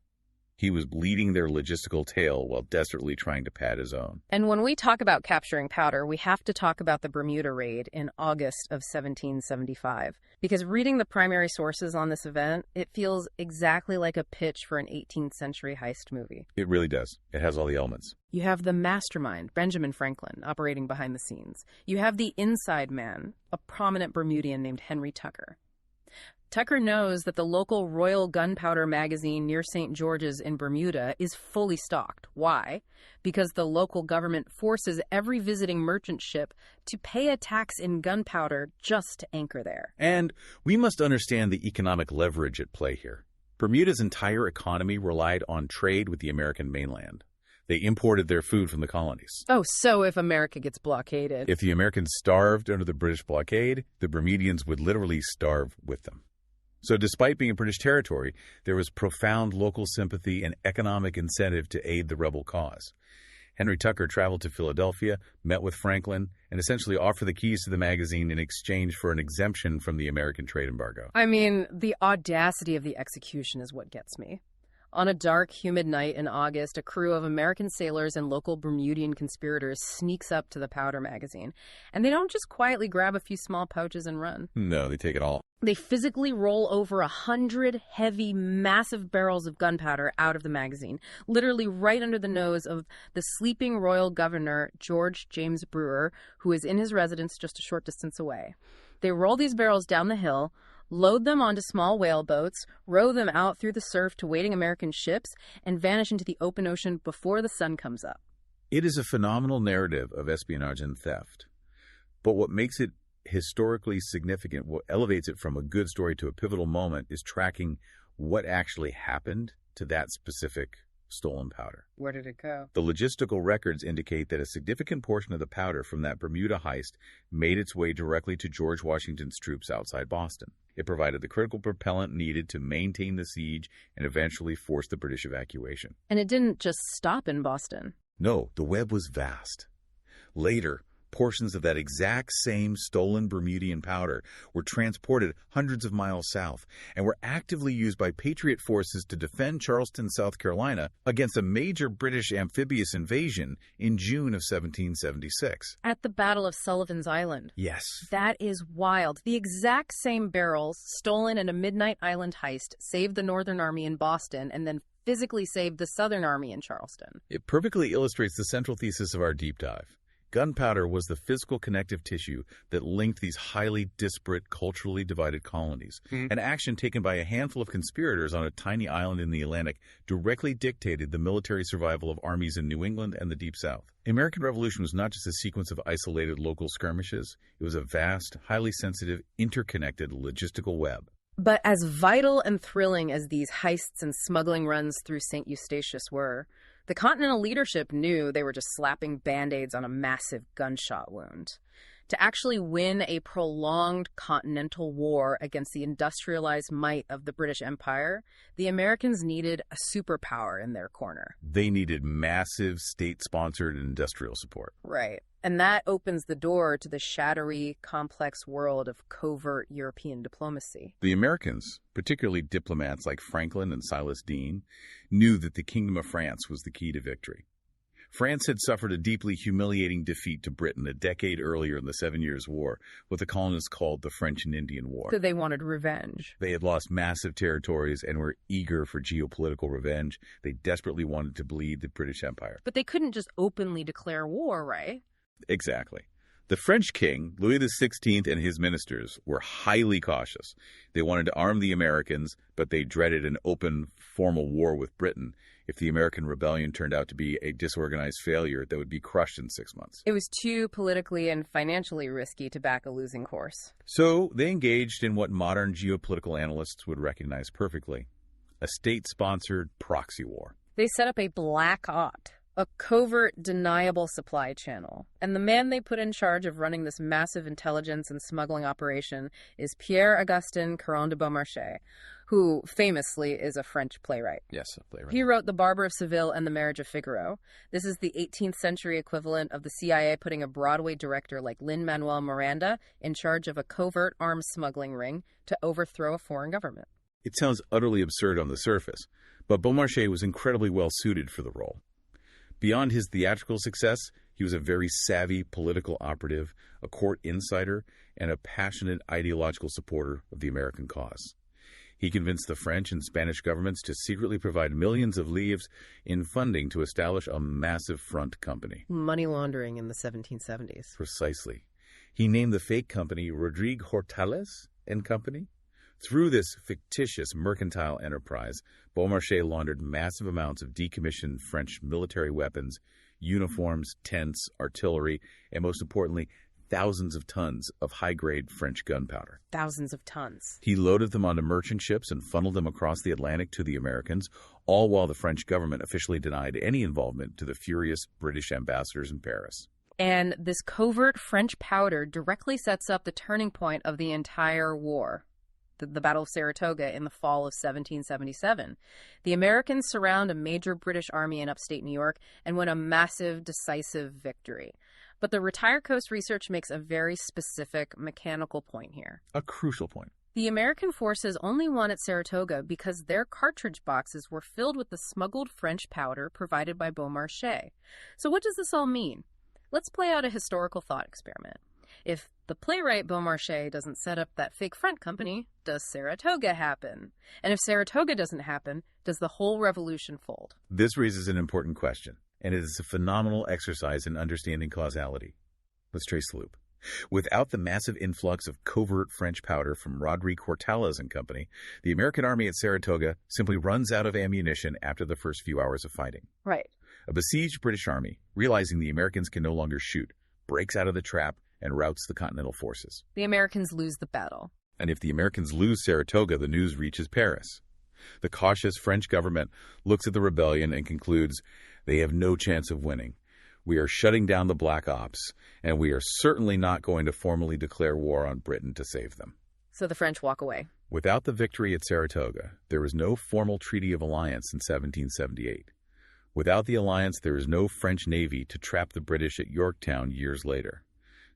He was bleeding their logistical tail while desperately trying to pad his own. And when we talk about capturing powder, we have to talk about the Bermuda raid in August of 1775. Because reading the primary sources on this event, it feels exactly like a pitch for an 18th century heist movie. It really does. It has all the elements. You have the mastermind, Benjamin Franklin, operating behind the scenes. You have the inside man, a prominent Bermudian named Henry Tucker. Tucker knows that the local Royal Gunpowder magazine near St. George's in Bermuda is fully stocked. Why? Because the local government forces every visiting merchant ship to pay a tax in gunpowder just to anchor there. And we must understand the economic leverage at play here. Bermuda's entire economy relied on trade with the American mainland. They imported their food from the colonies. Oh, so if America gets blockaded. If the Americans starved under the British blockade, the Bermudians would literally starve with them. So despite being a British territory, there was profound local sympathy and economic incentive to aid the rebel cause. Henry Tucker traveled to Philadelphia, met with Franklin, and essentially offered the keys to the magazine in exchange for an exemption from the American trade embargo. I mean, the audacity of the execution is what gets me. On a dark, humid night in August, a crew of American sailors and local Bermudian conspirators sneaks up to the powder magazine. And they don't just quietly grab a few small pouches and run. No, they take it all. They physically roll over 100 heavy, massive barrels of gunpowder out of the magazine, literally right under the nose of the sleeping royal governor, George James Brewer, who is in his residence just a short distance away. They roll these barrels down the hill, load them onto small whaleboats, row them out through the surf to waiting American ships, and vanish into the open ocean before the sun comes up. It is a phenomenal narrative of espionage and theft. But what makes it historically significant, what elevates it from a good story to a pivotal moment, is tracking what actually happened to that specific stolen powder. Where did it go? The logistical records indicate that a significant portion of the powder from that Bermuda heist made its way directly to George Washington's troops outside Boston. It provided the critical propellant needed to maintain the siege and eventually force the British evacuation. And it didn't just stop in Boston. No, the web was vast. Later, portions of that exact same stolen Bermudian powder were transported hundreds of miles south and were actively used by Patriot forces to defend Charleston, South Carolina, against a major British amphibious invasion in June of 1776. At the Battle of Sullivan's Island. Yes. That is wild. The exact same barrels stolen in a Midnight Island heist saved the Northern Army in Boston and then physically saved the Southern Army in Charleston. It perfectly illustrates the central thesis of our deep dive. Gunpowder was the physical connective tissue that linked these highly disparate, culturally divided colonies. An action taken by a handful of conspirators on a tiny island in the Atlantic directly dictated the military survival of armies in New England and the Deep South. The American Revolution was not just a sequence of isolated local skirmishes. It was a vast, highly sensitive, interconnected logistical web. But as vital and thrilling as these heists and smuggling runs through St. Eustatius were, the Continental leadership knew they were just slapping Band-Aids on a massive gunshot wound. To actually win a prolonged continental war against the industrialized might of the British Empire, the Americans needed a superpower in their corner. They needed massive state-sponsored industrial support. Right. And that opens the door to the shadowy, complex world of covert European diplomacy. The Americans, particularly diplomats like Franklin and Silas Deane, knew that the Kingdom of France was the key to victory. France had suffered a deeply humiliating defeat to Britain a decade earlier in the 7 Years' War, what the colonists called the French and Indian War. So they wanted revenge. They had lost massive territories and were eager for geopolitical revenge. They desperately wanted to bleed the British Empire. But they couldn't just openly declare war, right? Exactly. The French king, Louis XVI, and his ministers were highly cautious. They wanted to arm the Americans, but they dreaded an open, formal war with Britain if the American rebellion turned out to be a disorganized failure that would be crushed in 6 months. It was too politically and financially risky to back a losing course. So they engaged in what modern geopolitical analysts would recognize perfectly: a state-sponsored proxy war. They set up a black ops, a covert, deniable supply channel. And the man they put in charge of running this massive intelligence and smuggling operation is Pierre-Augustin Caron de Beaumarchais, who famously is a French playwright. Yes, a playwright. He wrote The Barber of Seville and The Marriage of Figaro. This is the 18th century equivalent of the CIA putting a Broadway director like Lin-Manuel Miranda in charge of a covert arms smuggling ring to overthrow a foreign government. It sounds utterly absurd on the surface, but Beaumarchais was incredibly well suited for the role. Beyond his theatrical success, he was a very savvy political operative, a court insider, and a passionate ideological supporter of the American cause. He convinced the French and Spanish governments to secretly provide millions of livres in funding to establish a massive front company. Money laundering in the 1770s. Precisely. He named the fake company Rodrigue Hortales and Company. Through this fictitious mercantile enterprise, Beaumarchais laundered massive amounts of decommissioned French military weapons, uniforms, tents, artillery, and most importantly, thousands of tons of high-grade French gunpowder. Thousands of tons. He loaded them onto merchant ships and funneled them across the Atlantic to the Americans, all while the French government officially denied any involvement to the furious British ambassadors in Paris. And this covert French powder directly sets up the turning point of the entire war. The Battle of Saratoga in the fall of 1777. The Americans surround a major British army in upstate New York and win a massive, decisive victory. But the RetireCoast research makes a very specific mechanical point here. A crucial point. The American forces only won at Saratoga because their cartridge boxes were filled with the smuggled French powder provided by Beaumarchais. So what does this all mean? Let's play out a historical thought experiment. If the playwright Beaumarchais doesn't set up that fake front company, does Saratoga happen? And if Saratoga doesn't happen, does the whole revolution fold? This raises an important question, and it is a phenomenal exercise in understanding causality. Let's trace the loop. Without the massive influx of covert French powder from Rodrigue Hortales and Company, the American army at Saratoga simply runs out of ammunition after the first few hours of fighting. Right. A besieged British army, realizing the Americans can no longer shoot, breaks out of the trap and routs the Continental forces. The Americans lose the battle. And if the Americans lose Saratoga, the news reaches Paris. The cautious French government looks at the rebellion and concludes they have no chance of winning. We are shutting down the Black Ops, and we are certainly not going to formally declare war on Britain to save them. So the French walk away. Without the victory at Saratoga, there was no formal Treaty of Alliance in 1778. Without the alliance, there is no French Navy to trap the British at Yorktown years later.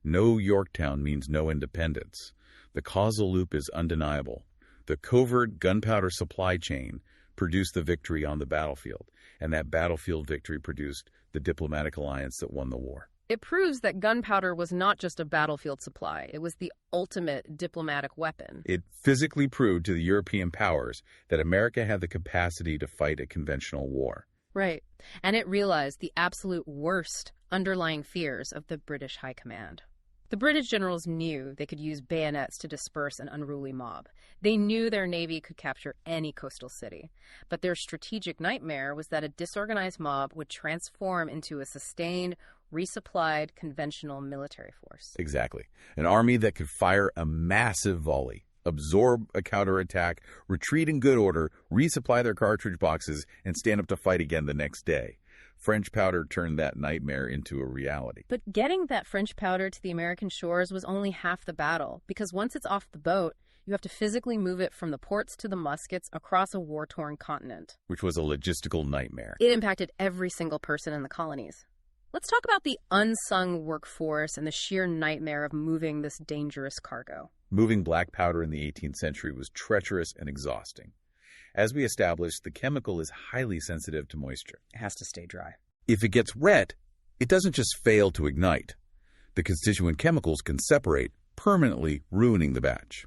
No Yorktown means no independence. The causal loop is undeniable. The covert gunpowder supply chain produced the victory on the battlefield, and that battlefield victory produced the diplomatic alliance that won the war. It proves that gunpowder was not just a battlefield supply. It was the ultimate diplomatic weapon. It physically proved to the European powers that America had the capacity to fight a conventional war. Right. And it realized the absolute worst underlying fears of the British High Command. The British generals knew they could use bayonets to disperse an unruly mob. They knew their navy could capture any coastal city. But their strategic nightmare was that a disorganized mob would transform into a sustained, resupplied, conventional military force. Exactly. An army that could fire a massive volley, absorb a counterattack, retreat in good order, resupply their cartridge boxes, and stand up to fight again the next day. French powder turned that nightmare into a reality. But getting that French powder to the American shores was only half the battle, because once it's off the boat, you have to physically move it from the ports to the muskets across a war-torn continent. Which was a logistical nightmare. It impacted every single person in the colonies. Let's talk about the unsung workforce and the sheer nightmare of moving this dangerous cargo. Moving black powder in the 18th century was treacherous and exhausting. As we established, the chemical is highly sensitive to moisture. It has to stay dry. If it gets wet, it doesn't just fail to ignite. The constituent chemicals can separate, permanently ruining the batch.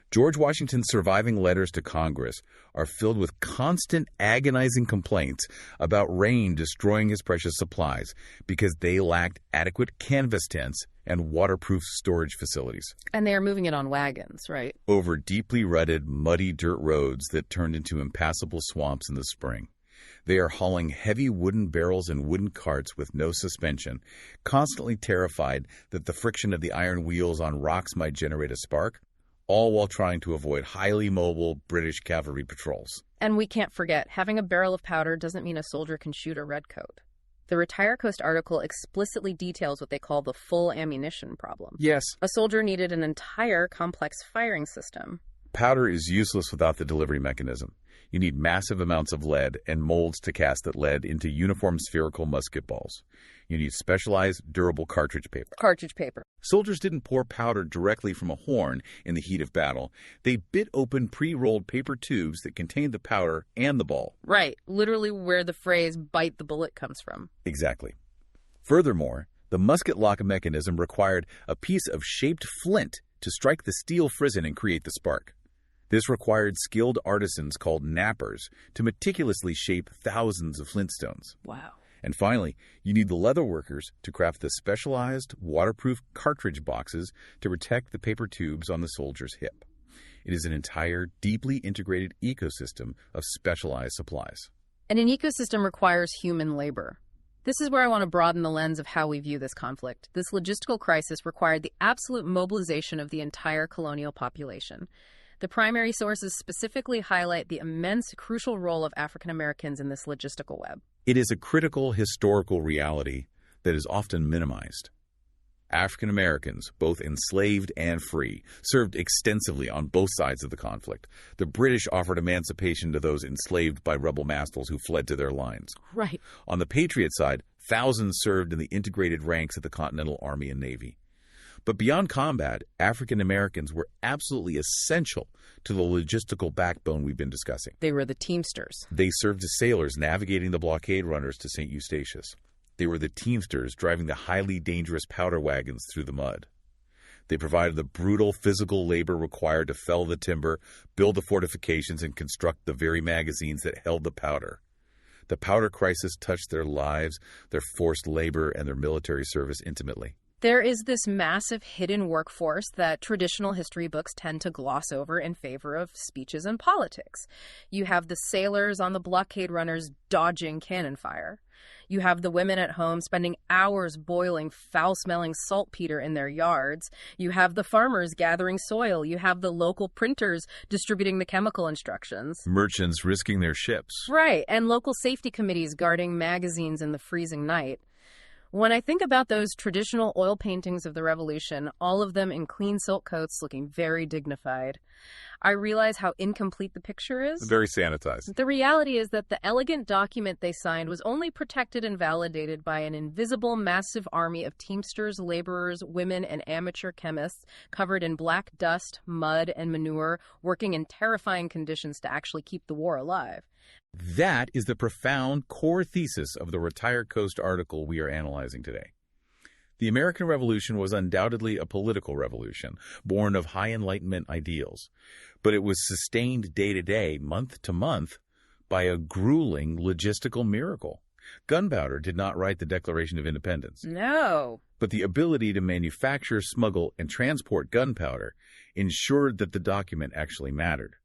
George Washington's surviving letters to Congress are filled with constant agonizing complaints about rain destroying his precious supplies because they lacked adequate canvas tents and waterproof storage facilities. And they are moving it on wagons, right? Over deeply rutted, muddy dirt roads that turned into impassable swamps in the spring. They are hauling heavy wooden barrels and wooden carts with no suspension, constantly terrified that the friction of the iron wheels on rocks might generate a spark, all while trying to avoid highly mobile British cavalry patrols. And we can't forget, having a barrel of powder doesn't mean a soldier can shoot a redcoat. The RetireCoast article explicitly details what they call the full ammunition problem. Yes. A soldier needed an entire complex firing system. Powder is useless without the delivery mechanism. You need massive amounts of lead and molds to cast that lead into uniform spherical musket balls. You need specialized, durable cartridge paper. Soldiers didn't pour powder directly from a horn in the heat of battle. They bit open pre-rolled paper tubes that contained the powder and the ball. Right, literally where the phrase "bite the bullet" comes from. Exactly. Furthermore, the musket lock mechanism required a piece of shaped flint to strike the steel frizzen and create the spark. This required skilled artisans called knappers to meticulously shape thousands of flintstones. Wow. And finally, you need the leather workers to craft the specialized, waterproof cartridge boxes to protect the paper tubes on the soldier's hip. It is an entire, deeply integrated ecosystem of specialized supplies. And an ecosystem requires human labor. This is where I want to broaden the lens of how we view this conflict. This logistical crisis required the absolute mobilization of the entire colonial population. The primary sources specifically highlight the immense, crucial role of African Americans in this logistical web. It is a critical historical reality that is often minimized. African Americans, both enslaved and free, served extensively on both sides of the conflict. The British offered emancipation to those enslaved by rebel masters who fled to their lines. Right. On the Patriot side, thousands served in the integrated ranks of the Continental Army and Navy. But beyond combat, African Americans were absolutely essential to the logistical backbone we've been discussing. They were the teamsters. They served as sailors navigating the blockade runners to St. Eustatius. They were the teamsters driving the highly dangerous powder wagons through the mud. They provided the brutal physical labor required to fell the timber, build the fortifications, and construct the very magazines that held the powder. The powder crisis touched their lives, their forced labor, and their military service intimately. There is this massive hidden workforce that traditional history books tend to gloss over in favor of speeches and politics. You have the sailors on the blockade runners dodging cannon fire. You have the women at home spending hours boiling foul-smelling saltpeter in their yards. You have the farmers gathering soil. You have the local printers distributing the chemical instructions. Merchants risking their ships. Right, and local safety committees guarding magazines in the freezing night. When I think about those traditional oil paintings of the Revolution, all of them in clean silk coats looking very dignified, I realize how incomplete the picture is. Very sanitized. The reality is that the elegant document they signed was only protected and validated by an invisible, massive army of teamsters, laborers, women, and amateur chemists covered in black dust, mud, and manure, working in terrifying conditions to actually keep the war alive. That is the profound core thesis of the RetireCoast article we are analyzing today. The American Revolution was undoubtedly a political revolution, born of high Enlightenment ideals, but it was sustained day to day, month to month, by a grueling logistical miracle. Gunpowder did not write the Declaration of Independence. No. But the ability to manufacture, smuggle, and transport gunpowder ensured that the document actually mattered.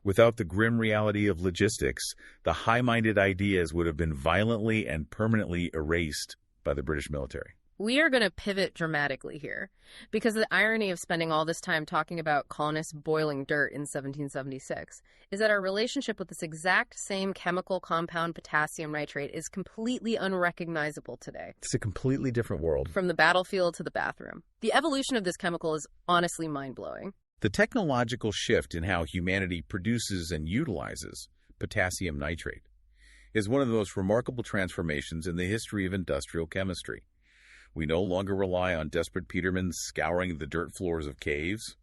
Without the grim reality of logistics, the high-minded ideas would have been violently and permanently erased by the British military. We are going to pivot dramatically here, because the irony of spending all this time talking about colonists boiling dirt in 1776 is that our relationship with this exact same chemical compound, potassium nitrate, is completely unrecognizable today. It's a completely different world. From the battlefield to the bathroom. The evolution of this chemical is honestly mind-blowing. The technological shift in how humanity produces and utilizes potassium nitrate is one of the most remarkable transformations in the history of industrial chemistry. We no longer rely on desperate Petermans scouring the dirt floors of caves,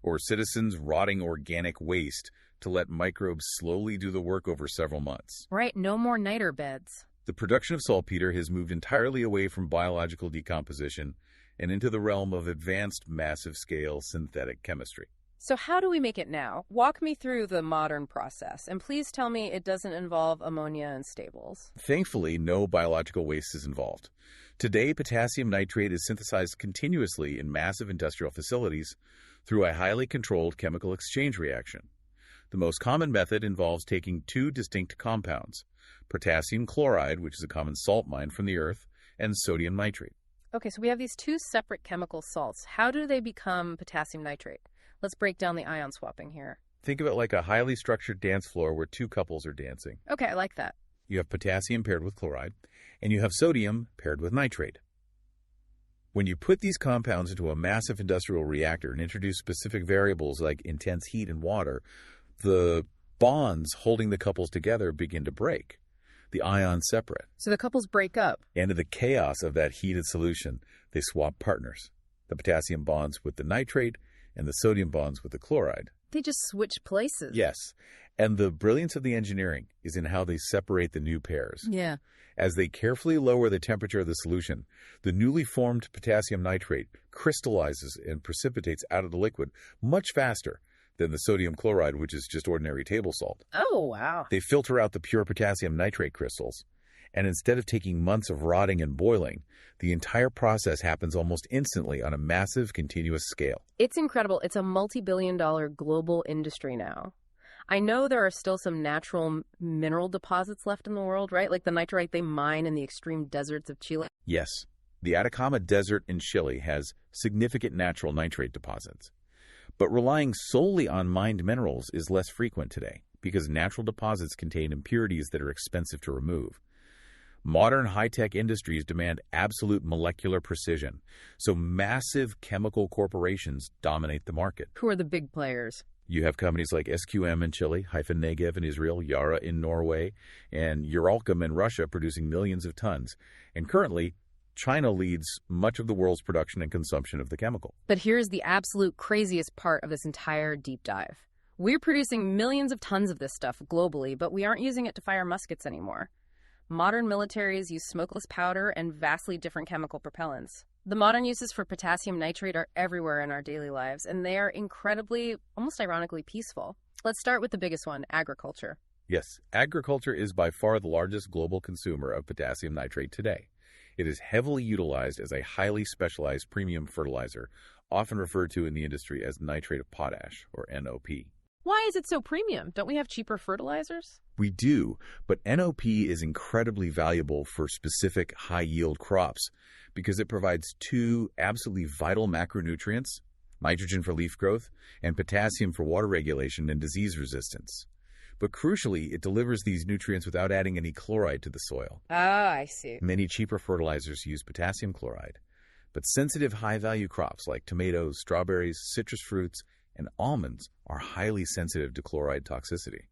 or citizens rotting organic waste to let microbes slowly do the work over several months. Right, no more niter beds. The production of saltpeter has moved entirely away from biological decomposition and into the realm of advanced massive-scale synthetic chemistry. So how do we make it now? Walk me through the modern process, and please tell me it doesn't involve ammonia and stables. Thankfully, no biological waste is involved. Today, potassium nitrate is synthesized continuously in massive industrial facilities through a highly controlled chemical exchange reaction. The most common method involves taking two distinct compounds, potassium chloride, which is a common salt mine from the earth, and sodium nitrate. Okay, so we have these two separate chemical salts. How do they become potassium nitrate? Let's break down the ion swapping here. Think of it like a highly structured dance floor where two couples are dancing. Okay, I like that. You have potassium paired with chloride, and you have sodium paired with nitrate. When you put these compounds into a massive industrial reactor and introduce specific variables like intense heat and water, the bonds holding the couples together begin to break. The ions separate. So the couples break up. And in the chaos of that heated solution, they swap partners. The potassium bonds with the nitrate and the sodium bonds with the chloride. They just switch places. Yes. And the brilliance of the engineering is in how they separate the new pairs. Yeah. As they carefully lower the temperature of the solution, the newly formed potassium nitrate crystallizes and precipitates out of the liquid much faster than the sodium chloride, which is just ordinary table salt. Oh, wow. They filter out the pure potassium nitrate crystals, and instead of taking months of rotting and boiling, the entire process happens almost instantly on a massive, continuous scale. It's incredible. It's a multi-billion-dollar global industry now. I know there are still some natural mineral deposits left in the world, right? Like the nitrite they mine in the extreme deserts of Chile. Yes. The Atacama Desert in Chile has significant natural nitrate deposits. But relying solely on mined minerals is less frequent today because natural deposits contain impurities that are expensive to remove. Modern high-tech industries demand absolute molecular precision, so massive chemical corporations dominate the market. Who are the big players? You have companies like SQM in Chile, Hyphen Negev in Israel, Yara in Norway, and Uralchem in Russia producing millions of tons. And currently, China leads much of the world's production and consumption of the chemical. But here's the absolute craziest part of this entire deep dive. We're producing millions of tons of this stuff globally, but we aren't using it to fire muskets anymore. Modern militaries use smokeless powder and vastly different chemical propellants. The modern uses for potassium nitrate are everywhere in our daily lives, and they are incredibly, almost ironically, peaceful. Let's start with the biggest one, agriculture. Yes, agriculture is by far the largest global consumer of potassium nitrate today. It is heavily utilized as a highly specialized premium fertilizer, often referred to in the industry as nitrate of potash, or NOP. Why is it so premium? Don't we have cheaper fertilizers? We do, but NOP is incredibly valuable for specific high-yield crops because it provides two absolutely vital macronutrients, nitrogen for leaf growth and potassium for water regulation and disease resistance. But crucially, it delivers these nutrients without adding any chloride to the soil. Ah, I see. Many cheaper fertilizers use potassium chloride, but sensitive high-value crops like tomatoes, strawberries, citrus fruits, and almonds are highly sensitive to chloride toxicity.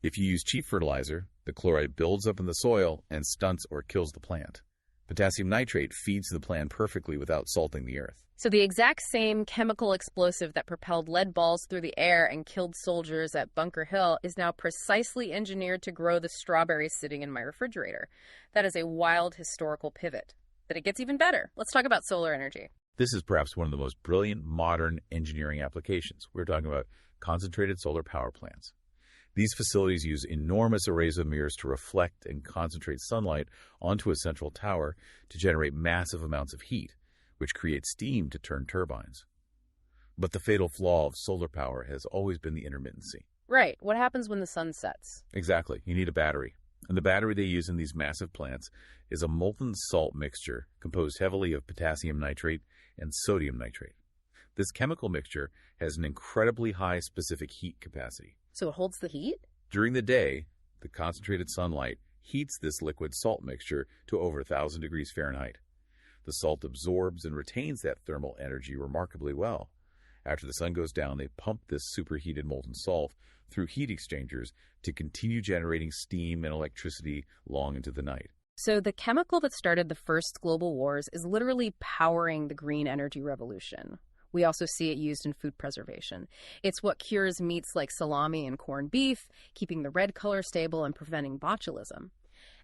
If you use cheap fertilizer, the chloride builds up in the soil and stunts or kills the plant. Potassium nitrate feeds the plant perfectly without salting the earth. So the exact same chemical explosive that propelled lead balls through the air and killed soldiers at Bunker Hill is now precisely engineered to grow the strawberries sitting in my refrigerator. That is a wild historical pivot. But it gets even better. Let's talk about solar energy. This is perhaps one of the most brilliant modern engineering applications. We're talking about concentrated solar power plants. These facilities use enormous arrays of mirrors to reflect and concentrate sunlight onto a central tower to generate massive amounts of heat, which creates steam to turn turbines. But the fatal flaw of solar power has always been the intermittency. Right. What happens when the sun sets? Exactly. You need a battery. And the battery they use in these massive plants is a molten salt mixture composed heavily of potassium nitrate and sodium nitrate. This chemical mixture has an incredibly high specific heat capacity. So it holds the heat? During the day, the concentrated sunlight heats this liquid salt mixture to over 1,000 degrees Fahrenheit. The salt absorbs and retains that thermal energy remarkably well. After the sun goes down, they pump this superheated molten salt through heat exchangers to continue generating steam and electricity long into the night. So the chemical that started the first global wars is literally powering the green energy revolution. We also see it used in food preservation. It's what cures meats like salami and corned beef, keeping the red color stable and preventing botulism.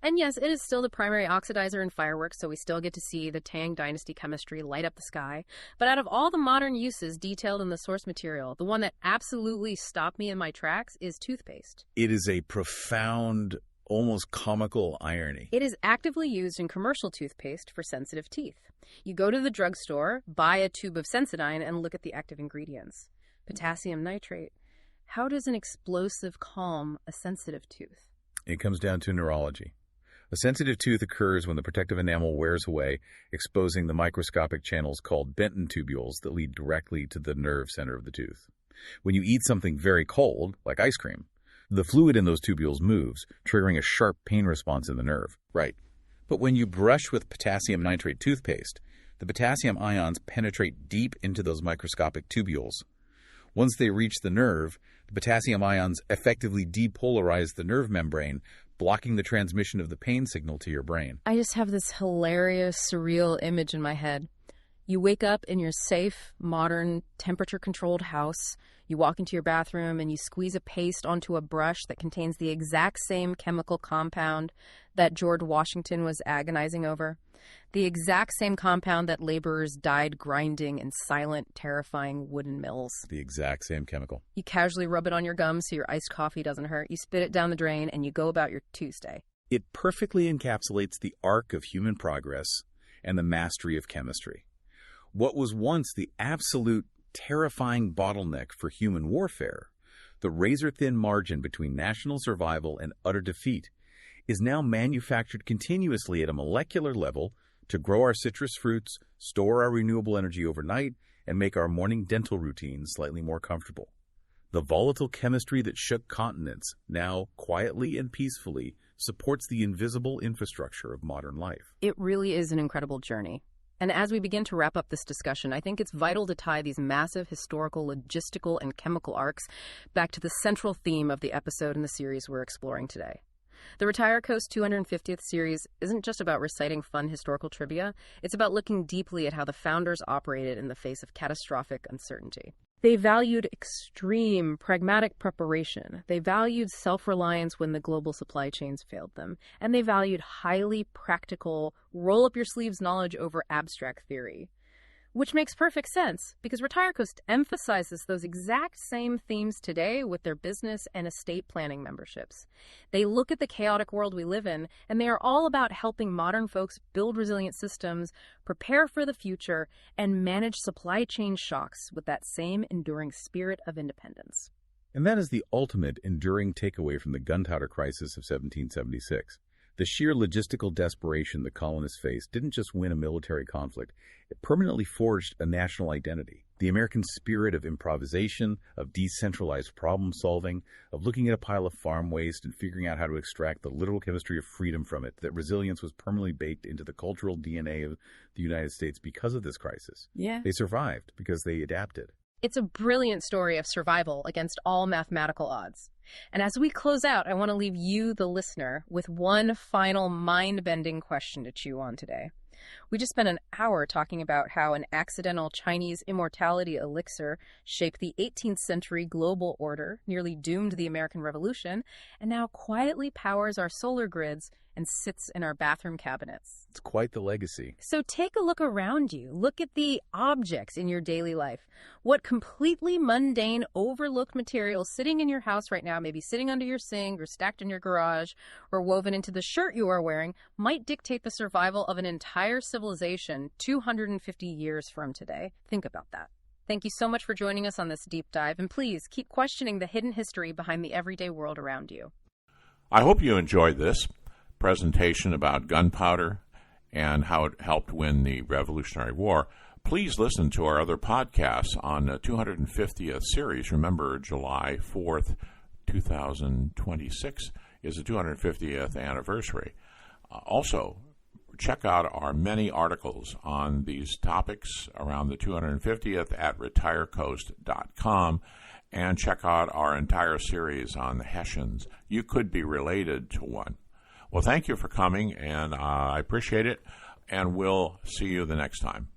And yes, it is still the primary oxidizer in fireworks, so we still get to see the Tang Dynasty chemistry light up the sky. But out of all the modern uses detailed in the source material, the one that absolutely stopped me in my tracks is toothpaste. It is a profound, almost comical irony. It is actively used in commercial toothpaste for sensitive teeth. You go to the drugstore, buy a tube of Sensodyne, and look at the active ingredients. Potassium nitrate. How does an explosive calm a sensitive tooth? It comes down to neurology. A sensitive tooth occurs when the protective enamel wears away, exposing the microscopic channels called Benton tubules that lead directly to the nerve center of the tooth. When you eat something very cold, like ice cream, the fluid in those tubules moves, triggering a sharp pain response in the nerve. Right. But when you brush with potassium nitrate toothpaste, the potassium ions penetrate deep into those microscopic tubules. Once they reach the nerve, the potassium ions effectively depolarize the nerve membrane, blocking the transmission of the pain signal to your brain. I just have this hilarious, surreal image in my head. You wake up in your safe, modern, temperature-controlled house. You walk into your bathroom and you squeeze a paste onto a brush that contains the exact same chemical compound that George Washington was agonizing over. The exact same compound that laborers died grinding in silent, terrifying wooden mills. The exact same chemical. You casually rub it on your gums so your iced coffee doesn't hurt. You spit it down the drain and you go about your Tuesday. It perfectly encapsulates the arc of human progress and the mastery of chemistry. What was once the absolute terrifying bottleneck for human warfare, the razor-thin margin between national survival and utter defeat, is now manufactured continuously at a molecular level to grow our citrus fruits, store our renewable energy overnight, and make our morning dental routines slightly more comfortable. The volatile chemistry that shook continents now, quietly and peacefully, supports the invisible infrastructure of modern life. It really is an incredible journey. And as we begin to wrap up this discussion, I think it's vital to tie these massive historical, logistical, and chemical arcs back to the central theme of the episode in the series we're exploring today. The RetireCoast 250th series isn't just about reciting fun historical trivia. It's about looking deeply at how the founders operated in the face of catastrophic uncertainty. They valued extreme, pragmatic preparation. They valued self-reliance when the global supply chains failed them. And they valued highly practical, roll-up-your-sleeves knowledge over abstract theory. Which makes perfect sense, because RetireCoast emphasizes those exact same themes today with their business and estate planning memberships. They look at the chaotic world we live in, and they are all about helping modern folks build resilient systems, prepare for the future, and manage supply chain shocks with that same enduring spirit of independence. And that is the ultimate enduring takeaway from the gunpowder crisis of 1776. The sheer logistical desperation the colonists faced didn't just win a military conflict, it permanently forged a national identity. The American spirit of improvisation, of decentralized problem solving, of looking at a pile of farm waste and figuring out how to extract the literal chemistry of freedom from it, that resilience was permanently baked into the cultural DNA of the United States because of this crisis. Yeah. They survived because they adapted. It's a brilliant story of survival against all mathematical odds. And as we close out, I want to leave you, the listener, with one final mind-bending question to chew on today. We just spent an hour talking about how an accidental Chinese immortality elixir shaped the 18th century global order, nearly doomed the American Revolution, and now quietly powers our solar grids and sits in our bathroom cabinets. It's quite the legacy. So take a look around you. Look at the objects in your daily life. What completely mundane, overlooked material sitting in your house right now, maybe sitting under your sink or stacked in your garage or woven into the shirt you are wearing, might dictate the survival of an entire civilization 250 years from today. Think about that. Thank you so much for joining us on this deep dive, and please keep questioning the hidden history behind the everyday world around you. I hope you enjoyed this presentation about gunpowder and how it helped win the Revolutionary War. Please listen to our other podcasts on the 250th series. Remember, July 4th, 2026 is the 250th anniversary. Also, check out our many articles on these topics around the 250th at RetireCoast.com, and check out our entire series on the Hessians. You could be related to one. Well, thank you for coming, and I appreciate it, and we'll see you the next time.